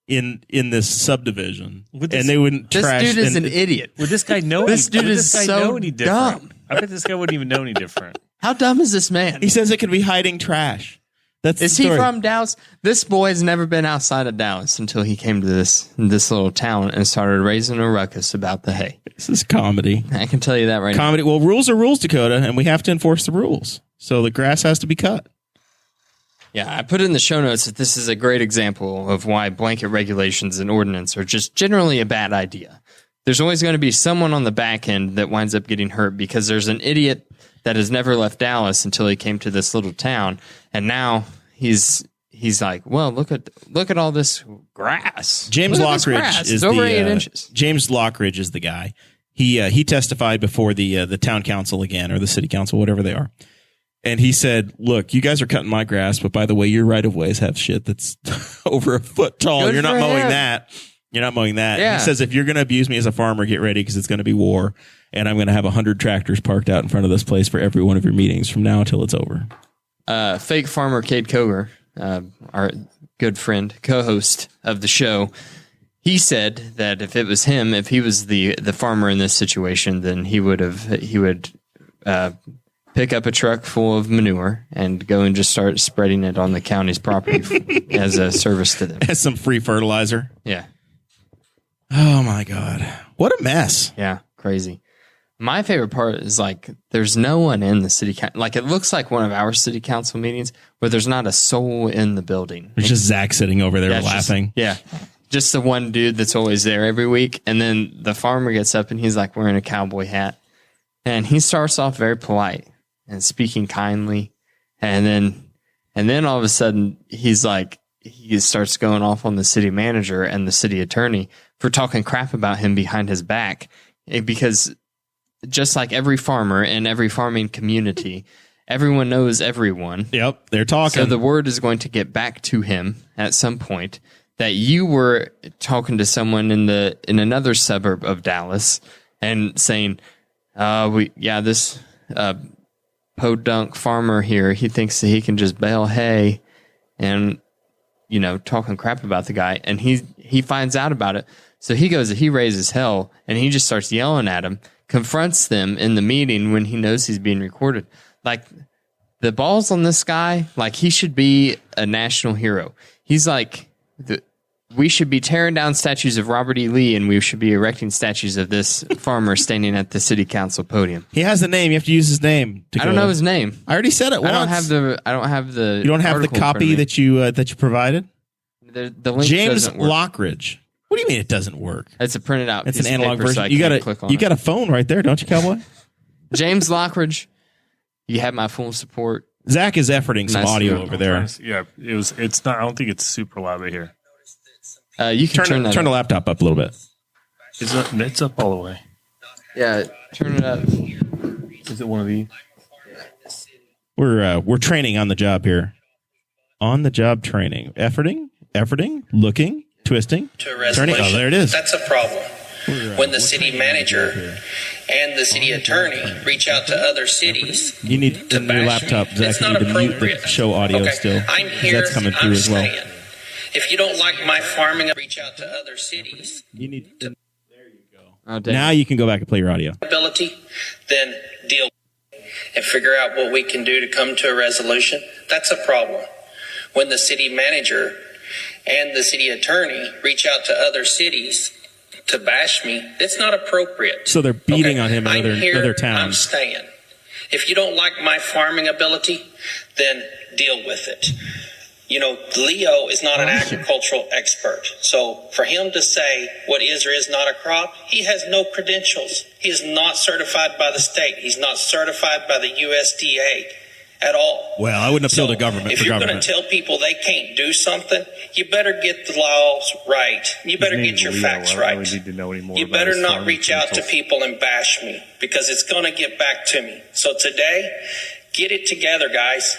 Speaker 2: in this subdivision, and they wouldn't trash.
Speaker 5: This dude is an idiot.
Speaker 4: Would this guy know?
Speaker 5: This dude is so dumb.
Speaker 4: I bet this guy wouldn't even know any different.
Speaker 5: How dumb is this man?
Speaker 2: He says it could be hiding trash.
Speaker 5: Is he from Dallas? This boy has never been outside of Dallas until he came to this little town and started raising a ruckus about the hay.
Speaker 2: This is comedy.
Speaker 5: I can tell you that right
Speaker 2: now. Well, rules are rules, Dakota, and we have to enforce the rules. So the grass has to be cut.
Speaker 5: Yeah, I put in the show notes that this is a great example of why blanket regulations and ordinance are just generally a bad idea. There's always going to be someone on the back end that winds up getting hurt because there's an idiot that has never left Dallas until he came to this little town, and now he's like, well, look at all this grass.
Speaker 2: James Lockridge is
Speaker 5: over 8 inches.
Speaker 2: James Lockridge is the guy. He testified before the town council again, or the city council, whatever they are, and he said, "Look, you guys are cutting my grass, but by the way, your right of ways have shit that's over a foot tall. You're not mowing that. You're not mowing that."
Speaker 5: Yeah.
Speaker 2: He says, "If you're going to abuse me as a farmer, get ready because it's going to be war." And I'm going to have 100 tractors parked out in front of this place for every one of your meetings from now until it's over.
Speaker 5: Fake farmer Cade Koger, our good friend, co-host of the show, he said that if it was him, if he was the farmer in this situation, then he would pick up a truck full of manure and go and just start spreading it on the county's property as a service to them.
Speaker 2: As some free fertilizer.
Speaker 5: Yeah.
Speaker 2: Oh my God. What a mess.
Speaker 5: Yeah. Crazy. My favorite part is like there's no one in the city council. Like it looks like one of our city council meetings where there's not a soul in the building.
Speaker 2: There's just Zach sitting over there laughing.
Speaker 5: Just the one dude that's always there every week. And then the farmer gets up and he's like wearing a cowboy hat. And he starts off very polite and speaking kindly. And then all of a sudden he starts going off on the city manager and the city attorney for talking crap about him behind his back. Because just like every farmer in every farming community, everyone knows everyone.
Speaker 2: Yep, they're talking.
Speaker 5: So the word is going to get back to him at some point that you were talking to someone in another suburb of Dallas and saying, this podunk farmer here, he thinks that he can just bale hay and, talking crap about the guy. And he finds out about it. So he raises hell and he just starts yelling at him, confronts them in the meeting when he knows he's being recorded. Like the balls on this guy, like he should be a national hero. He's like, we should be tearing down statues of Robert E. Lee and we should be erecting statues of this farmer standing at the city council podium.
Speaker 2: He has a name. You have to use his name.
Speaker 5: I don't know his name.
Speaker 2: I already said it once.
Speaker 5: I don't have the.
Speaker 2: You don't have the copy that you provided?
Speaker 5: The link
Speaker 2: James
Speaker 5: doesn't work.
Speaker 2: Lockridge. What do you mean it doesn't work?
Speaker 5: It's a printed out.
Speaker 2: It's
Speaker 5: piece
Speaker 2: an
Speaker 5: of
Speaker 2: analog
Speaker 5: paper,
Speaker 2: version.
Speaker 5: so I
Speaker 2: You
Speaker 5: can't click on
Speaker 2: you
Speaker 5: it.
Speaker 2: got a phone right there, don't you, cowboy?
Speaker 5: James Lockridge, you have my full support.
Speaker 2: Zach is efforting some
Speaker 5: Nice
Speaker 2: audio
Speaker 5: to
Speaker 2: over there.
Speaker 4: Yeah, it's not. I don't think it's super loud right here.
Speaker 5: You can turn that
Speaker 2: turn
Speaker 5: up.
Speaker 2: the laptop up a little bit.
Speaker 4: It's up all the way.
Speaker 5: Yeah, turn it up.
Speaker 4: Is it one of these?
Speaker 2: We're training on the job here. On the job training. Efforting, looking, twisting, turning. Oh, there it is.
Speaker 6: That's a problem. When the city manager and the city attorney reach out to other cities,
Speaker 2: You need
Speaker 6: to
Speaker 2: in your
Speaker 6: bash
Speaker 2: laptop,
Speaker 6: me,
Speaker 2: Zach.
Speaker 6: it's
Speaker 2: You
Speaker 6: not
Speaker 2: need to mute the
Speaker 6: appropriate.
Speaker 2: show audio
Speaker 6: Okay,
Speaker 2: still.
Speaker 6: I'm here.
Speaker 2: That's coming through
Speaker 6: I'm
Speaker 2: as well.
Speaker 6: staying. If you don't like my farming, reach out to other cities.
Speaker 2: You need. There you go.
Speaker 5: Oh, dang.
Speaker 2: Now you can go back and play your audio.
Speaker 6: Ability, then deal and figure out what we can do to come to a resolution. That's a problem. When the city manager and the city attorney reach out to other cities to bash me, it's not appropriate.
Speaker 2: So they're beating on him in
Speaker 6: I'm here,
Speaker 2: other
Speaker 6: I'm
Speaker 2: towns.
Speaker 6: staying. If you don't like my farming ability, then deal with it. Leo is not an agricultural expert. So for him to say what is or is not a crop, he has no credentials. He is not certified by the state. He's not certified by the USDA at all.
Speaker 2: Well, I wouldn't appeal
Speaker 6: So
Speaker 2: to government
Speaker 6: if
Speaker 2: for
Speaker 6: you're
Speaker 2: government.
Speaker 6: going to tell people they can't do something, you better get the laws right. You better get your facts right.
Speaker 4: Need to know anymore
Speaker 6: You
Speaker 4: about
Speaker 6: better
Speaker 4: his
Speaker 6: not
Speaker 4: farming
Speaker 6: reach out to
Speaker 4: utensils.
Speaker 6: people and bash me because it's going to get back to me. So today, get it together, guys.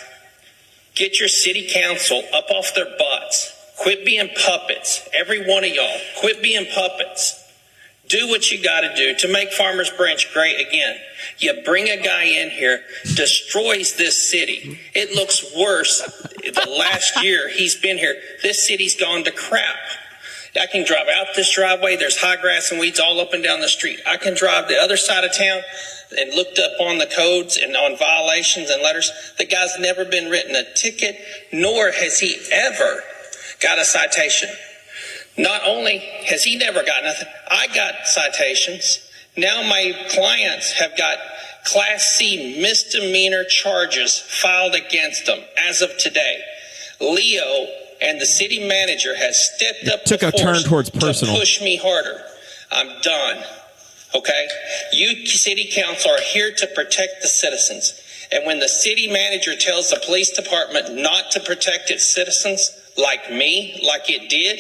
Speaker 6: Get your city council up off their butts. Quit being puppets. Every one of y'all, quit being puppets. Do what you got to do to make Farmers Branch great again. You bring a guy in here, destroys this city. It looks worse. The last year he's been here, this city's gone to crap. I can drive out this driveway. There's high grass and weeds all up and down the street. I can drive the other side of town and looked up on the codes and on violations and letters. The guy's never been written a ticket, nor has he ever got a citation. Not only has he never got nothing, I got citations. Now my clients have got Class C misdemeanor charges filed against them as of today. Leo and the city manager has stepped up
Speaker 2: took
Speaker 6: the
Speaker 2: a turn
Speaker 6: force
Speaker 2: towards personal.
Speaker 6: to push me harder. I'm done. Okay? You city council are here to protect the citizens. And when the city manager tells the police department not to protect its citizens, like me, like it did,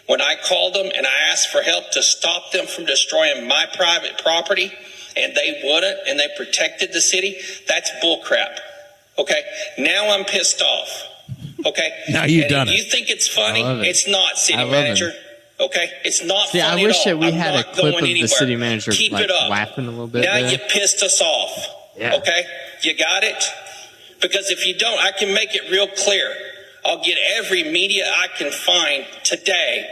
Speaker 6: when I called them and I asked for help to stop them from destroying my private property, and they wouldn't, and they protected the city, that's bullcrap. Okay? Now I'm pissed off. Okay?
Speaker 2: Now you've
Speaker 6: And
Speaker 2: done
Speaker 6: if
Speaker 2: it.
Speaker 6: you think it's funny,
Speaker 5: I love it.
Speaker 6: it's not, city
Speaker 5: I love
Speaker 6: manager.
Speaker 5: it.
Speaker 6: Okay? It's not
Speaker 5: See,
Speaker 6: funny
Speaker 5: I wish
Speaker 6: at
Speaker 5: that
Speaker 6: all.
Speaker 5: we
Speaker 6: I'm
Speaker 5: had a
Speaker 6: not
Speaker 5: clip
Speaker 6: going
Speaker 5: of the
Speaker 6: anywhere.
Speaker 5: city manager
Speaker 6: Keep
Speaker 5: like
Speaker 6: it up.
Speaker 5: laughing a little bit.
Speaker 6: Now
Speaker 5: there.
Speaker 6: you pissed us off.
Speaker 5: Yeah.
Speaker 6: Okay? You got it? Because if you don't, I can make it real clear. I'll get every media I can find today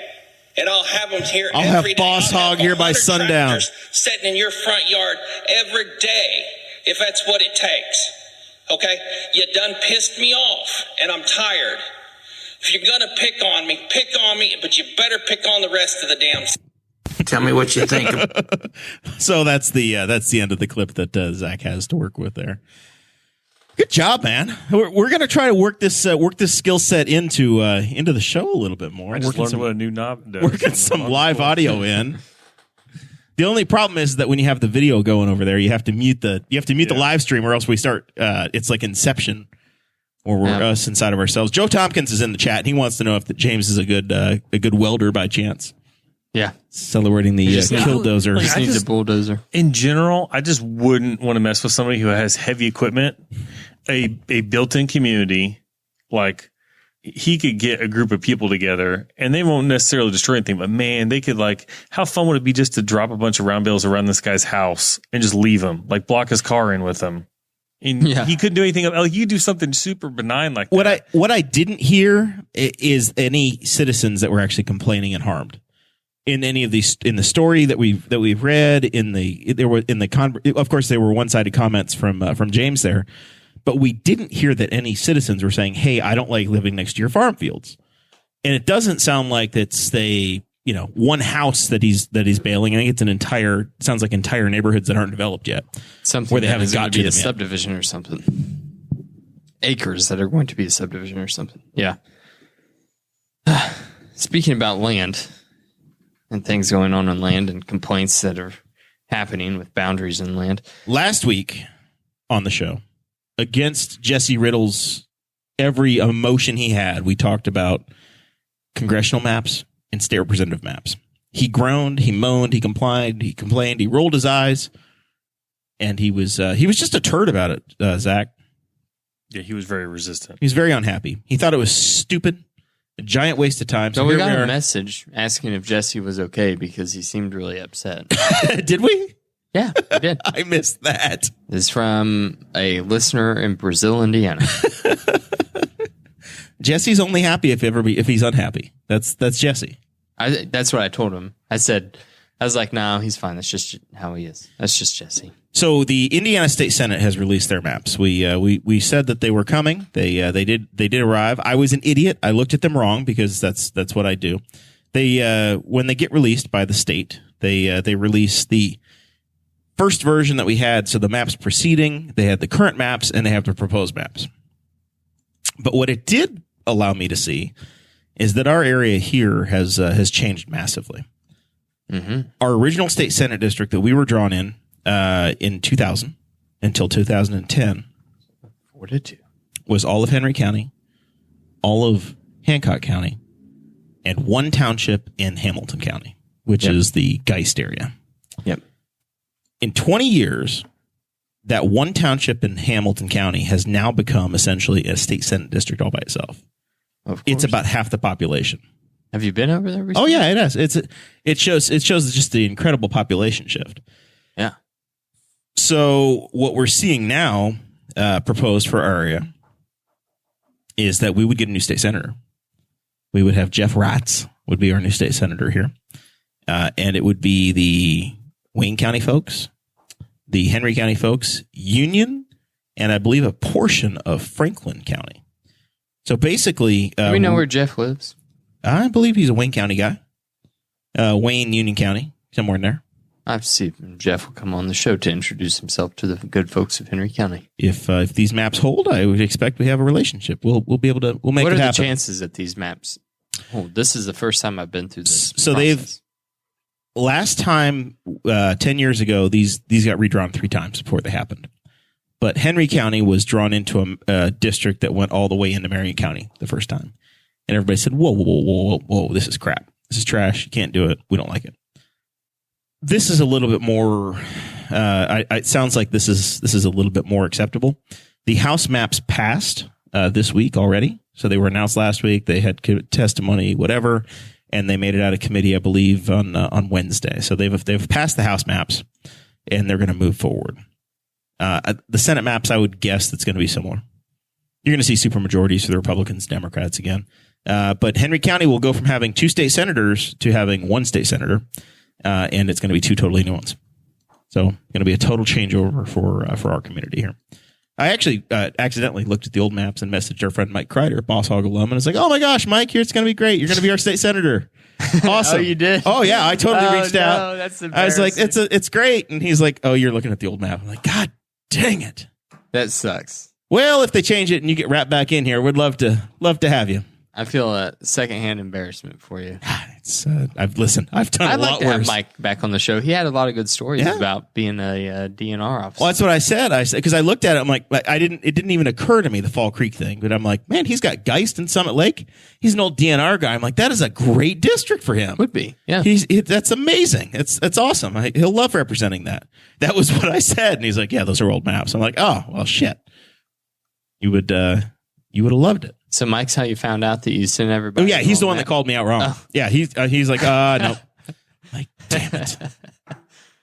Speaker 6: And I'll have them here
Speaker 2: I'll have
Speaker 6: every day.
Speaker 2: Boss
Speaker 6: I'll
Speaker 2: Hog
Speaker 6: have
Speaker 2: here by
Speaker 6: 100
Speaker 2: sundown.
Speaker 6: tractors sitting in your front yard every day, if that's what it takes. Okay? You done pissed me off, and I'm tired. If you're going to pick on me, but you better pick on the rest of the damn. Tell me what you think.
Speaker 2: So that's the end of the clip that Zach has to work with there. Good job, man. We're going to try to work this skill set into the show a little bit more.
Speaker 4: I just learned what a new knob does.
Speaker 2: Working some live audio in. The only problem is that when you have the video going over there, you have to mute the live stream, or else we start. It's like Inception, or we're us inside of ourselves. Joe Tompkins is in the chat, and he wants to know if James is a good welder by chance.
Speaker 5: Yeah,
Speaker 2: celebrating the killdozer.
Speaker 5: Just needs a bulldozer.
Speaker 4: In general, I just wouldn't want to mess with somebody who has heavy equipment, a built-in community. Like, he could get a group of people together, and they won't necessarily destroy anything. But man, they could, like, how fun would it be just to drop a bunch of round bales around this guy's house and just leave him, like block his car in with him. And he couldn't do anything. Like, you do something super benign like that.
Speaker 2: What I didn't hear is any citizens that were actually complaining and harmed. In any of these, in the story that we've read, of course there were one-sided comments from James there, but we didn't hear that any citizens were saying, "Hey, I don't like living next to your farm fields," and it doesn't sound like it's one house that he's bailing. I think it's sounds like entire neighborhoods that aren't developed yet,
Speaker 5: something
Speaker 2: where they haven't got to
Speaker 5: be a subdivision or something, acres that are going to be a subdivision or something. Yeah. Speaking about land. And things going on land and complaints that are happening with boundaries in land.
Speaker 2: Last week on the show, against Jesse Riddle's every emotion he had, we talked about congressional maps and state representative maps. He groaned, he moaned, he complained, he rolled his eyes, and he was just a turd about it, Zach.
Speaker 4: Yeah, he was very resistant.
Speaker 2: He was very unhappy. He thought it was stupid. A giant waste of time.
Speaker 5: So we got a message asking if Jesse was okay because he seemed really upset.
Speaker 2: Did we?
Speaker 5: Yeah, we did.
Speaker 2: I missed that.
Speaker 5: This is from a listener in Brazil, Indiana.
Speaker 2: Jesse's only happy if he's unhappy. That's Jesse.
Speaker 5: That's what I told him. I was like, no, he's fine. That's just how he is. That's just Jesse.
Speaker 2: So the Indiana State Senate has released their maps. We said that they were coming. They did arrive. I was an idiot. I looked at them wrong because that's what I do. They when they get released by the state, they release the first version that we had. So the maps preceding, they had the current maps, and they have the proposed maps. But what it did allow me to see is that our area here has changed massively.
Speaker 5: Mm-hmm.
Speaker 2: Our original state Senate district that we were drawn in 2000 until 2010 was all of Henry County, all of Hancock County, and one township in Hamilton County, which is the Geist area.
Speaker 5: Yep.
Speaker 2: In 20 years, that one township in Hamilton County has now become essentially a state Senate district all by itself.
Speaker 5: Of course.
Speaker 2: It's about half the population.
Speaker 5: Have you been over there recently?
Speaker 2: Oh yeah, it has. It shows just the incredible population shift.
Speaker 5: Yeah.
Speaker 2: So what we're seeing now proposed for our area is that we would get a new state senator. We would have Jeff Ratz would be our new state senator here. And it would be the Wayne County folks, the Henry County folks, Union, and I believe a portion of Franklin County. So basically...
Speaker 5: Do we know where Jeff lives?
Speaker 2: I believe he's a Wayne County guy. Wayne, Union County, somewhere in there.
Speaker 5: I have to see if Jeff will come on the show to introduce himself to the good folks of Henry County.
Speaker 2: If these maps hold, I would expect we have a relationship. We'll be able to make it happen.
Speaker 5: What are the chances that these maps? Oh, this is the first time I've been through this.
Speaker 2: So
Speaker 5: process.
Speaker 2: Last time 10 years ago, these got redrawn 3 times before they happened. But Henry County was drawn into a district that went all the way into Marion County the first time. And everybody said, whoa, this is crap. This is trash. You can't do it. We don't like it. This is a little bit more, it sounds like this is a little bit more acceptable. The House maps passed this week already. So they were announced last week. They had testimony, whatever, and they made it out of committee, I believe, on Wednesday. So they've passed the House maps, and they're going to move forward. The Senate maps, I would guess that's going to be similar. You're going to see supermajorities for the Republicans, Democrats again. But Henry County will go from having 2 state senators to having 1 state senator, and it's going to be 2 totally new ones. So going to be a total changeover for our community here. I actually accidentally looked at the old maps and messaged our friend Mike Kreider, Boss Hog alum, and it's like, oh my gosh, Mike, here it's going to be great. You're going to be our state senator. Awesome.
Speaker 5: Oh, you did?
Speaker 2: Oh yeah, I totally reached out.
Speaker 5: That's
Speaker 2: I was like, it's great, and he's like, oh, you're looking at the old map. I'm like, God dang it.
Speaker 5: That sucks.
Speaker 2: Well, if they change it and you get wrapped back in here, we'd love to have you.
Speaker 5: I feel a secondhand embarrassment for you.
Speaker 2: It's I've done
Speaker 5: I'd
Speaker 2: a
Speaker 5: like
Speaker 2: lot
Speaker 5: to have
Speaker 2: worse.
Speaker 5: Mike back on the show. He had a lot of good stories
Speaker 2: Yeah.
Speaker 5: about being a DNR officer.
Speaker 2: Well, that's what I said. I said because I looked at it. I'm like, it didn't even occur to me the Fall Creek thing. But I'm like, man, he's got Geist and Summit Lake. He's an old DNR guy. I'm like, that is a great district for him.
Speaker 5: Would be, yeah.
Speaker 2: That's amazing. It's awesome. He'll love representing that. That was what I said, and he's like, yeah, those are old maps. I'm like, oh well, shit. You would have loved it.
Speaker 5: So Mike's how you found out that you sent everybody.
Speaker 2: Oh yeah, he's the one
Speaker 5: map.
Speaker 2: that called me out wrong.
Speaker 5: Oh.
Speaker 2: Yeah, he's like, no. Like,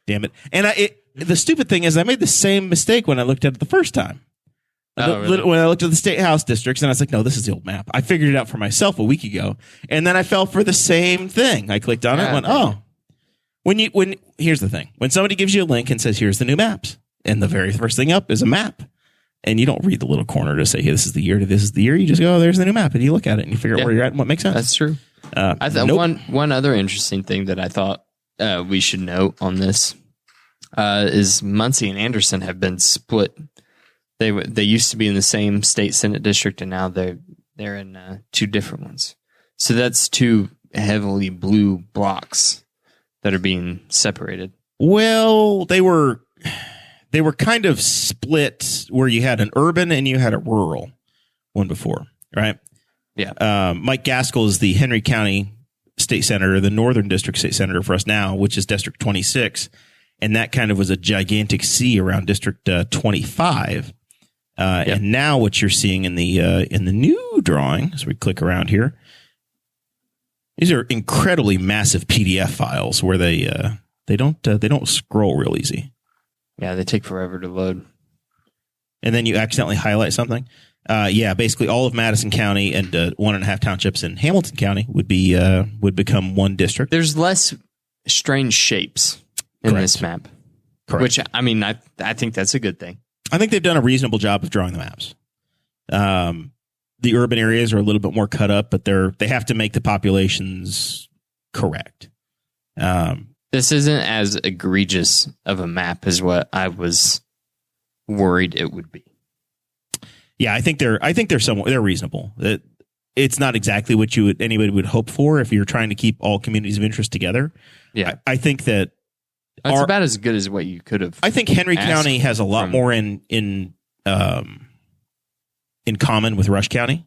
Speaker 2: damn it. And the stupid thing is, I made the same mistake when I looked at it the first time.
Speaker 5: Oh, really?
Speaker 2: When I looked at the state house districts, and I was like, no, this is the old map. I figured it out for myself a week ago, and then I fell for the same thing. I clicked on it and went, oh. Here's the thing. When somebody gives you a link and says, here's the new maps, and the very first thing up is a map. And you don't read the little corner to say, hey, this is the year to this is the year. You just go, oh, there's the new map. And you look at it and you figure out where you're at and what makes sense.
Speaker 5: That's true. I thought one other interesting thing that I thought we should note on this is Muncie and Anderson have been split. They used to be in the same state Senate district, and now they're in 2 different ones. So that's 2 heavily blue blocks that are being separated.
Speaker 2: Well, they were kind of split where you had an urban and you had a rural one before, right?
Speaker 5: Yeah.
Speaker 2: Mike Gaskell is the Henry County state senator, the Northern District state senator for us now, which is District 26. And that kind of was a gigantic C around District 25. And now what you're seeing in the new drawing, as we click around here, these are incredibly massive PDF files where they don't scroll real easy.
Speaker 5: Yeah, they take forever to load.
Speaker 2: And then you accidentally highlight something. Basically all of Madison County and 1.5 townships in Hamilton County would become one district.
Speaker 5: There's less strange shapes in this map.
Speaker 2: Correct.
Speaker 5: Which, I mean, I think that's a good thing.
Speaker 2: I think they've done a reasonable job of drawing the maps. The urban areas are a little bit more cut up, but they have to make the populations correct.
Speaker 5: This isn't as egregious of a map as what I was worried it would be.
Speaker 2: Yeah, I think they're reasonable. It's not exactly what anybody would hope for if you're trying to keep all communities of interest together.
Speaker 5: Yeah,
Speaker 2: I think that
Speaker 5: that's about as good as what you could have.
Speaker 2: I think Henry County has a lot more in common with Rush County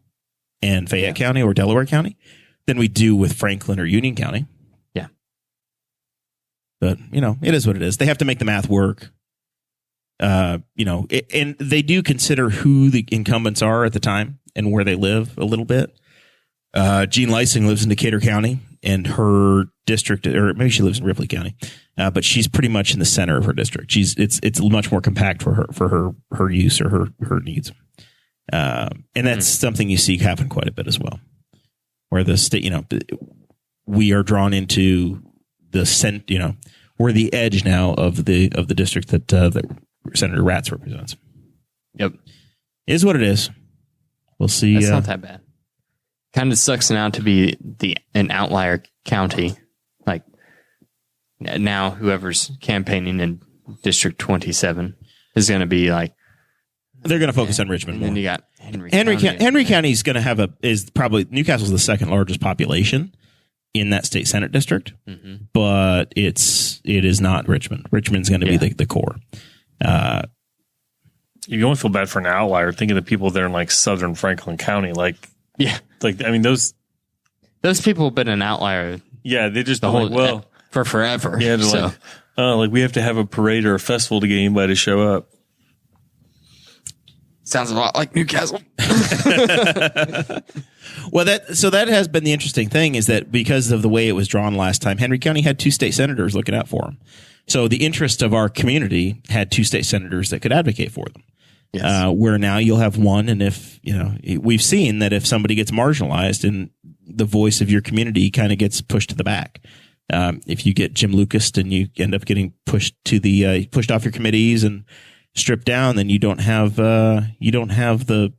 Speaker 2: and Fayette County or Delaware County than we do with Franklin or Union County.
Speaker 5: Yeah,
Speaker 2: but it is what it is. They have to make the math work. And they do consider who the incumbents are at the time and where they live a little bit. Jean Lysing lives in Decatur County, and her district, or maybe she lives in Ripley County, but she's pretty much in the center of her district. It's much more compact for her use or her needs, and that's something you see happen quite a bit as well, where the state, we are drawn into the we're the edge now of the district that Senator Ratz represents.
Speaker 5: Yep.
Speaker 2: Is what it is. We'll see.
Speaker 5: That's not that bad. Kind of sucks now to be an outlier county. Like now whoever's campaigning in District 27 is going to be like.
Speaker 2: They're going to focus on Richmond more.
Speaker 5: And then you got Henry County.
Speaker 2: Henry County is going to have probably Newcastle's the second largest population in that state Senate district, but it is not Richmond. Richmond's going to be the core.
Speaker 4: You don't feel bad for an outlier. Think of the people there in like southern Franklin County. Those
Speaker 5: people have been an outlier.
Speaker 4: Yeah, they just
Speaker 5: for forever.
Speaker 4: Yeah, we have to have a parade or a festival to get anybody to show up.
Speaker 5: Sounds a lot like Newcastle.
Speaker 2: Well, that has been the interesting thing is that because of the way it was drawn last time, Henry County had 2 state senators looking out for them. So the interest of our community had 2 state senators that could advocate for them. Yes. Where now you'll have one, and if we've seen that if somebody gets marginalized and the voice of your community kind of gets pushed to the back. If you get Jim Lucas and you end up getting pushed off your committees and stripped down, then you don't have the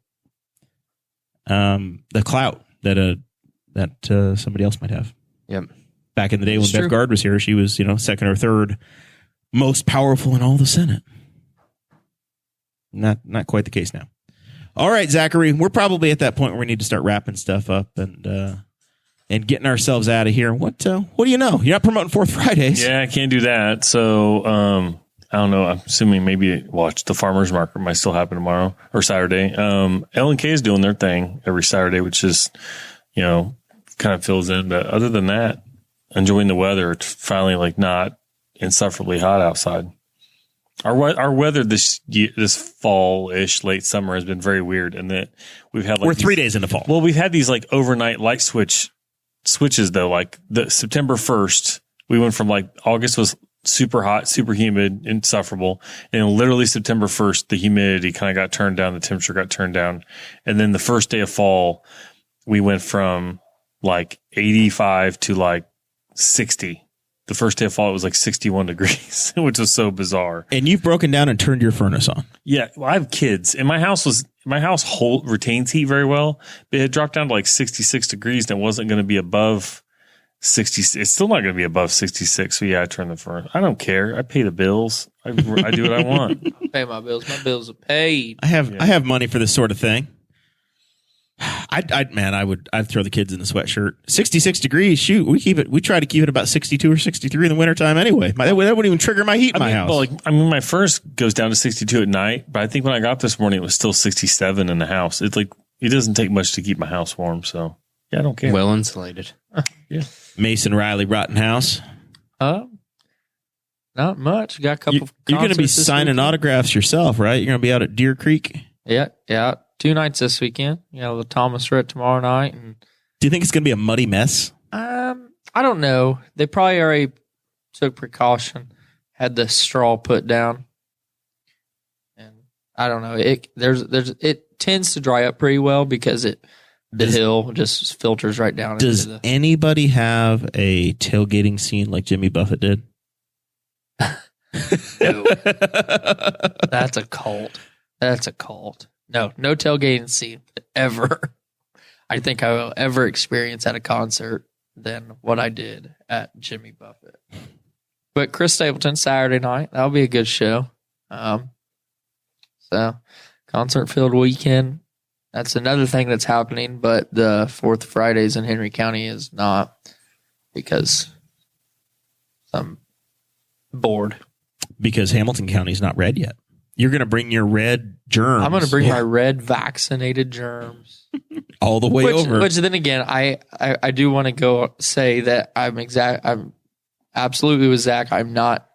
Speaker 2: clout that somebody else might have.
Speaker 5: Yep.
Speaker 2: Back in the day when
Speaker 5: true.
Speaker 2: Bev Gard was here, she was, second or third most powerful in all the Senate. Not quite the case now. All right, Zachary, we're probably at that point where we need to start wrapping stuff up and getting ourselves out of here. What do you know? You're not promoting Fourth Fridays.
Speaker 4: Yeah, I can't do that. So I don't know. I'm assuming maybe the farmers market might still happen tomorrow or Saturday. L&K is doing their thing every Saturday, which is, kind of fills in. But other than that, enjoying the weather. It's finally not insufferably hot outside. Our weather this fall-ish, late summer has been very weird, and that we've had
Speaker 2: we're 3 days into fall.
Speaker 4: Well, we've had these overnight light switches though. The September 1st, we went from August was super hot, super humid, insufferable, and literally September 1st, the humidity kind of got turned down, the temperature got turned down, and then the first day of fall, we went from 85 to 60. The first day of fall, it was 61 degrees, which was so bizarre.
Speaker 2: And you've broken down and turned your furnace on.
Speaker 4: Yeah, well, I have kids, and my house retains heat very well, but it had dropped down to 66 degrees, and it wasn't going to be above 60. It's still not going to be above 66. So yeah, I turned the furnace. I don't care. I pay the bills. I do what I want.
Speaker 3: I pay my bills. My bills are paid.
Speaker 2: I have money for this sort of thing. I'd throw the kids in the sweatshirt. 66 degrees. Shoot, we try to keep it about 62 or 63 in the wintertime anyway. That wouldn't even trigger my heat in my house.
Speaker 4: Well, my furnace goes down to 62 at night, but I think when I got this morning, it was still 67 in the house. It's it doesn't take much to keep my house warm. So yeah, I don't care.
Speaker 5: Well insulated.
Speaker 4: Yeah.
Speaker 2: Mason Riley, Rottinghaus.
Speaker 3: Not much. Got a couple.
Speaker 2: You're going to be signing autographs yourself, right? You're going to be out at Deer Creek.
Speaker 3: Yeah. 2 nights this weekend. The Thomas Rhett tomorrow night. And
Speaker 2: do you think it's going to be a muddy mess?
Speaker 3: I don't know. They probably already took precaution, had the straw put down, and I don't know. It tends to dry up pretty well because the hill just filters right down.
Speaker 2: Does anybody have a tailgating scene like Jimmy Buffett did?
Speaker 3: No. That's a cult. No tailgating scene ever. I think I will ever experience at a concert than what I did at Jimmy Buffett. But Chris Stapleton, Saturday night, that'll be a good show. So concert filled weekend. That's another thing that's happening, but the Fourth Fridays in Henry County is not because I'm bored.
Speaker 2: Because Hamilton County is not red yet. You're going to bring your red germs.
Speaker 3: I'm going to bring my red vaccinated germs
Speaker 2: all the way over.
Speaker 3: Which then again, I do want to go say that I'm absolutely with Zach. I'm not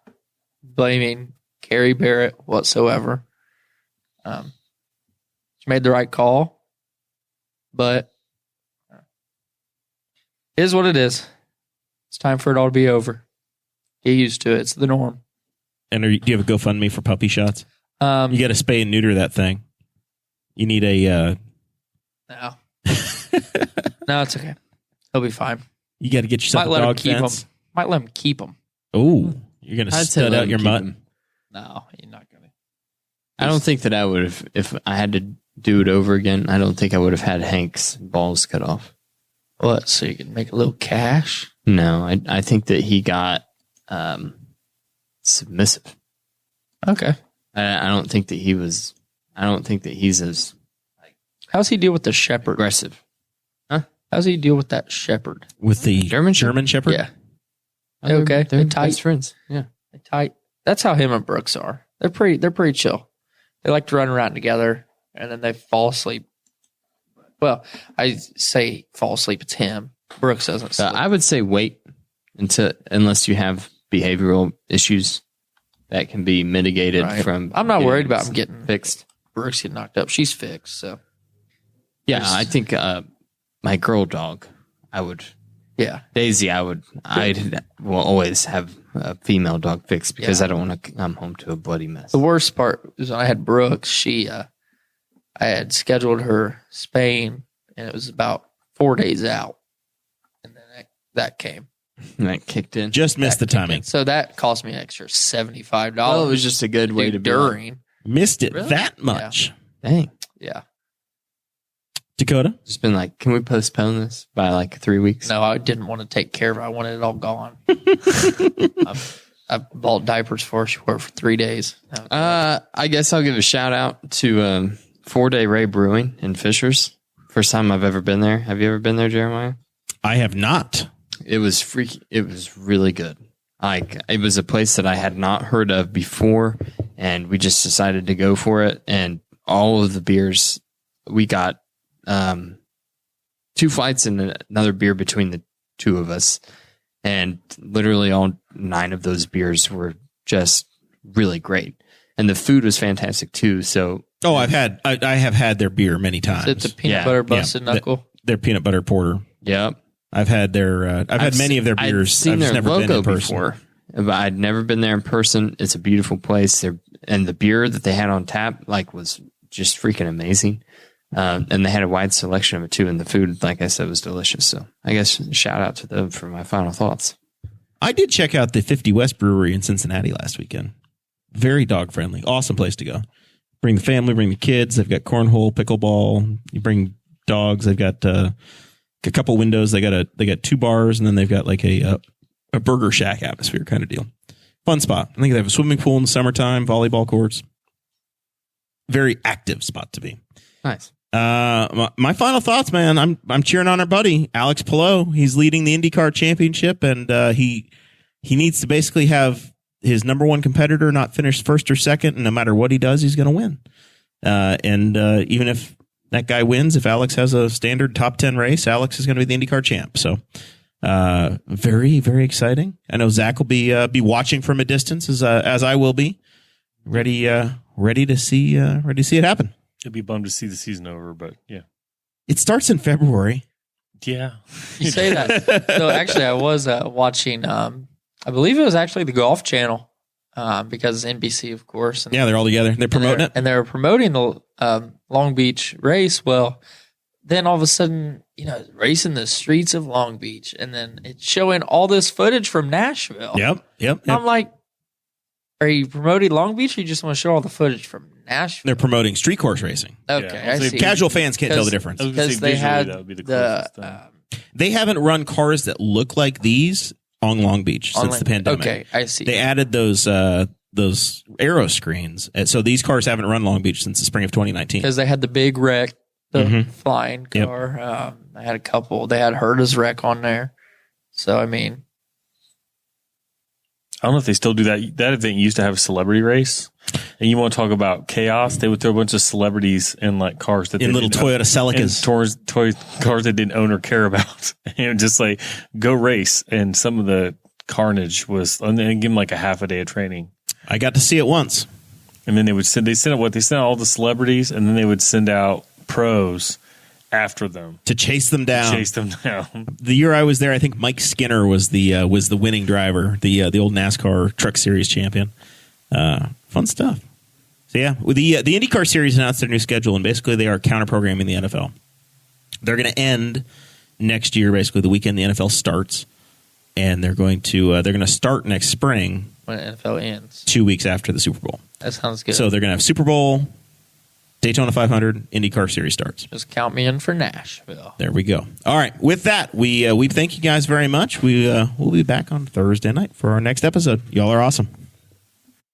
Speaker 3: blaming Carrie Barrett whatsoever. She made the right call, but it is what it is. It's time for it all to be over. Get used to it. It's the norm.
Speaker 2: And do you have a GoFundMe for puppy shots? You got to spay and neuter that thing. You need a...
Speaker 3: No. No, it's okay. He'll be fine.
Speaker 2: You got to get yourself a dog fence.
Speaker 3: Might let him keep them.
Speaker 2: Oh, you're going to stud out your mutt?
Speaker 3: No, you're not going to.
Speaker 5: I don't think that I would have, if I had to do it over again, I don't think I would have had Hank's balls cut off.
Speaker 3: What, so you can make a little cash?
Speaker 5: No, I think that he got submissive.
Speaker 3: Okay.
Speaker 5: I don't think that he's as
Speaker 3: How's he deal with the shepherd?
Speaker 5: aggressive.
Speaker 3: How's he deal with that shepherd?
Speaker 2: With the
Speaker 5: German
Speaker 2: Shepherd?
Speaker 3: Yeah. Okay.
Speaker 5: They're
Speaker 3: tight.
Speaker 5: best friends. Yeah.
Speaker 3: They tight. That's how him and Brooks are. They're pretty chill. They like to run around together and then they fall asleep. Well, I say fall asleep, it's him. Brooks doesn't sleep.
Speaker 5: I would say wait unless you have behavioral issues that can be mitigated
Speaker 3: Right.
Speaker 5: from.
Speaker 3: I'm not worried about him getting
Speaker 5: fixed.
Speaker 3: Brooks getting knocked up. She's fixed, so
Speaker 5: Yeah, I think my girl dog, I would.
Speaker 3: yeah.
Speaker 5: Daisy, I will always have a female dog fixed because I don't want to come home to a bloody mess.
Speaker 3: The worst part is when I had Brooks, I had scheduled her spaying and it was about 4 days out. that came.
Speaker 5: And that kicked in.
Speaker 2: Just missed the timing.
Speaker 3: So that cost me an extra $75.
Speaker 5: Well, it was just a good way to be
Speaker 3: during.
Speaker 2: Missed it
Speaker 3: Really?
Speaker 2: that much.
Speaker 5: Dang.
Speaker 3: Yeah.
Speaker 2: Dakota?
Speaker 5: Just been like, can we postpone this by like 3 weeks?
Speaker 3: No, I didn't want to take care of it. I wanted it all gone. I bought diapers for her for 3 days.
Speaker 5: I guess I'll give a shout out to 4 Day Ray Brewing in Fishers. First time I've ever been there. Have you ever been there, Jeremiah?
Speaker 2: I have not.
Speaker 5: It was freaky. It was really good. It was a place that I had not heard of before, and we just decided to go for it. And all of the beers, we got 2 flights and another beer between the two of us. And literally all 9 of those beers were just really great. And the food was fantastic too. So
Speaker 2: I have had their beer many times.
Speaker 3: It's a peanut butter busted knuckle.
Speaker 2: Their peanut butter porter.
Speaker 5: Yep.
Speaker 2: I've had their I've had many of their beers.
Speaker 5: I've seen their
Speaker 2: never
Speaker 5: logo
Speaker 2: been in person.
Speaker 5: before, but I'd never been there in person. It's a beautiful place. And the beer that they had on tap was just freaking amazing. And they had a wide selection of it too. And the food, like I said, was delicious. So I guess shout out to them for my final thoughts.
Speaker 2: I did check out the 50 West Brewery in Cincinnati last weekend. Very dog friendly. Awesome place to go. Bring the family, bring the kids. They've got cornhole, pickleball. You bring dogs. They've got a couple windows. They got 2 bars, and then they've got like a burger shack atmosphere kind of deal. Fun spot. I think they have a swimming pool in the summertime, volleyball courts. Very active spot to be.
Speaker 5: Nice.
Speaker 2: My final thoughts, man. I'm cheering on our buddy Alex Palou. He's leading the IndyCar Championship, and he needs to basically have his number one competitor not finish first or second, and no matter what he does, he's going to win. And even if that guy wins, if Alex has a standard top 10 race, Alex is going to be the IndyCar champ. So very, very exciting. I know Zach will be watching from a distance as I will be, ready to see it happen.
Speaker 4: It'd be bummed to see the season over, but yeah.
Speaker 2: It starts in February.
Speaker 4: Yeah.
Speaker 3: You say that. So actually, I was watching, I believe it was actually the Golf Channel, because NBC, of course. And,
Speaker 2: Yeah, they're all together. They're promoting it.
Speaker 3: And they're promoting the Long Beach race. Well, then all of a sudden, racing the streets of Long Beach. And then it's showing all this footage from Nashville.
Speaker 2: Yep.
Speaker 3: I'm like, are you promoting Long Beach, or you just want to show all the footage from Nashville?
Speaker 2: They're promoting street course racing.
Speaker 3: Okay,
Speaker 4: Yeah.
Speaker 3: I see.
Speaker 2: Casual fans can't tell the difference.
Speaker 3: Because they had
Speaker 4: that would be the closest thing.
Speaker 2: They haven't run cars that look like these on Long Beach since the pandemic.
Speaker 3: Okay, I see.
Speaker 2: They added those aero screens, and so these cars haven't run Long Beach since the spring of 2019.
Speaker 3: Because they had the big wreck, the flying car. They had a couple. They had Herta's wreck on there. So, I mean,
Speaker 4: I don't know if they still do that. That event used to have a celebrity race, and you want to talk about chaos? They would throw a bunch of celebrities in like cars that
Speaker 2: In little Toyota Celicas.
Speaker 4: toy cars they didn't own or care about, and just like go race. And some of the carnage was, and give them like a half a day of training.
Speaker 2: I got to see it once.
Speaker 4: And then they sent out all the celebrities, and then they would send out pros after them
Speaker 2: To chase them down. The year I was there, I think Mike Skinner was the winning driver, the old NASCAR Truck Series champion. Fun stuff. So yeah, the IndyCar Series announced their new schedule, and basically they are counter-programming the NFL. They're going to end next year, basically the weekend the NFL starts, and they're going to start next spring
Speaker 3: when the NFL ends.
Speaker 2: 2 weeks after the Super Bowl.
Speaker 3: That sounds good.
Speaker 2: So they're going to have Super Bowl, Daytona 500, IndyCar Series starts.
Speaker 3: Just count me in for Nashville.
Speaker 2: There we go. All right. With that, we thank you guys very much. We'll be back on Thursday night for our next episode. Y'all are awesome.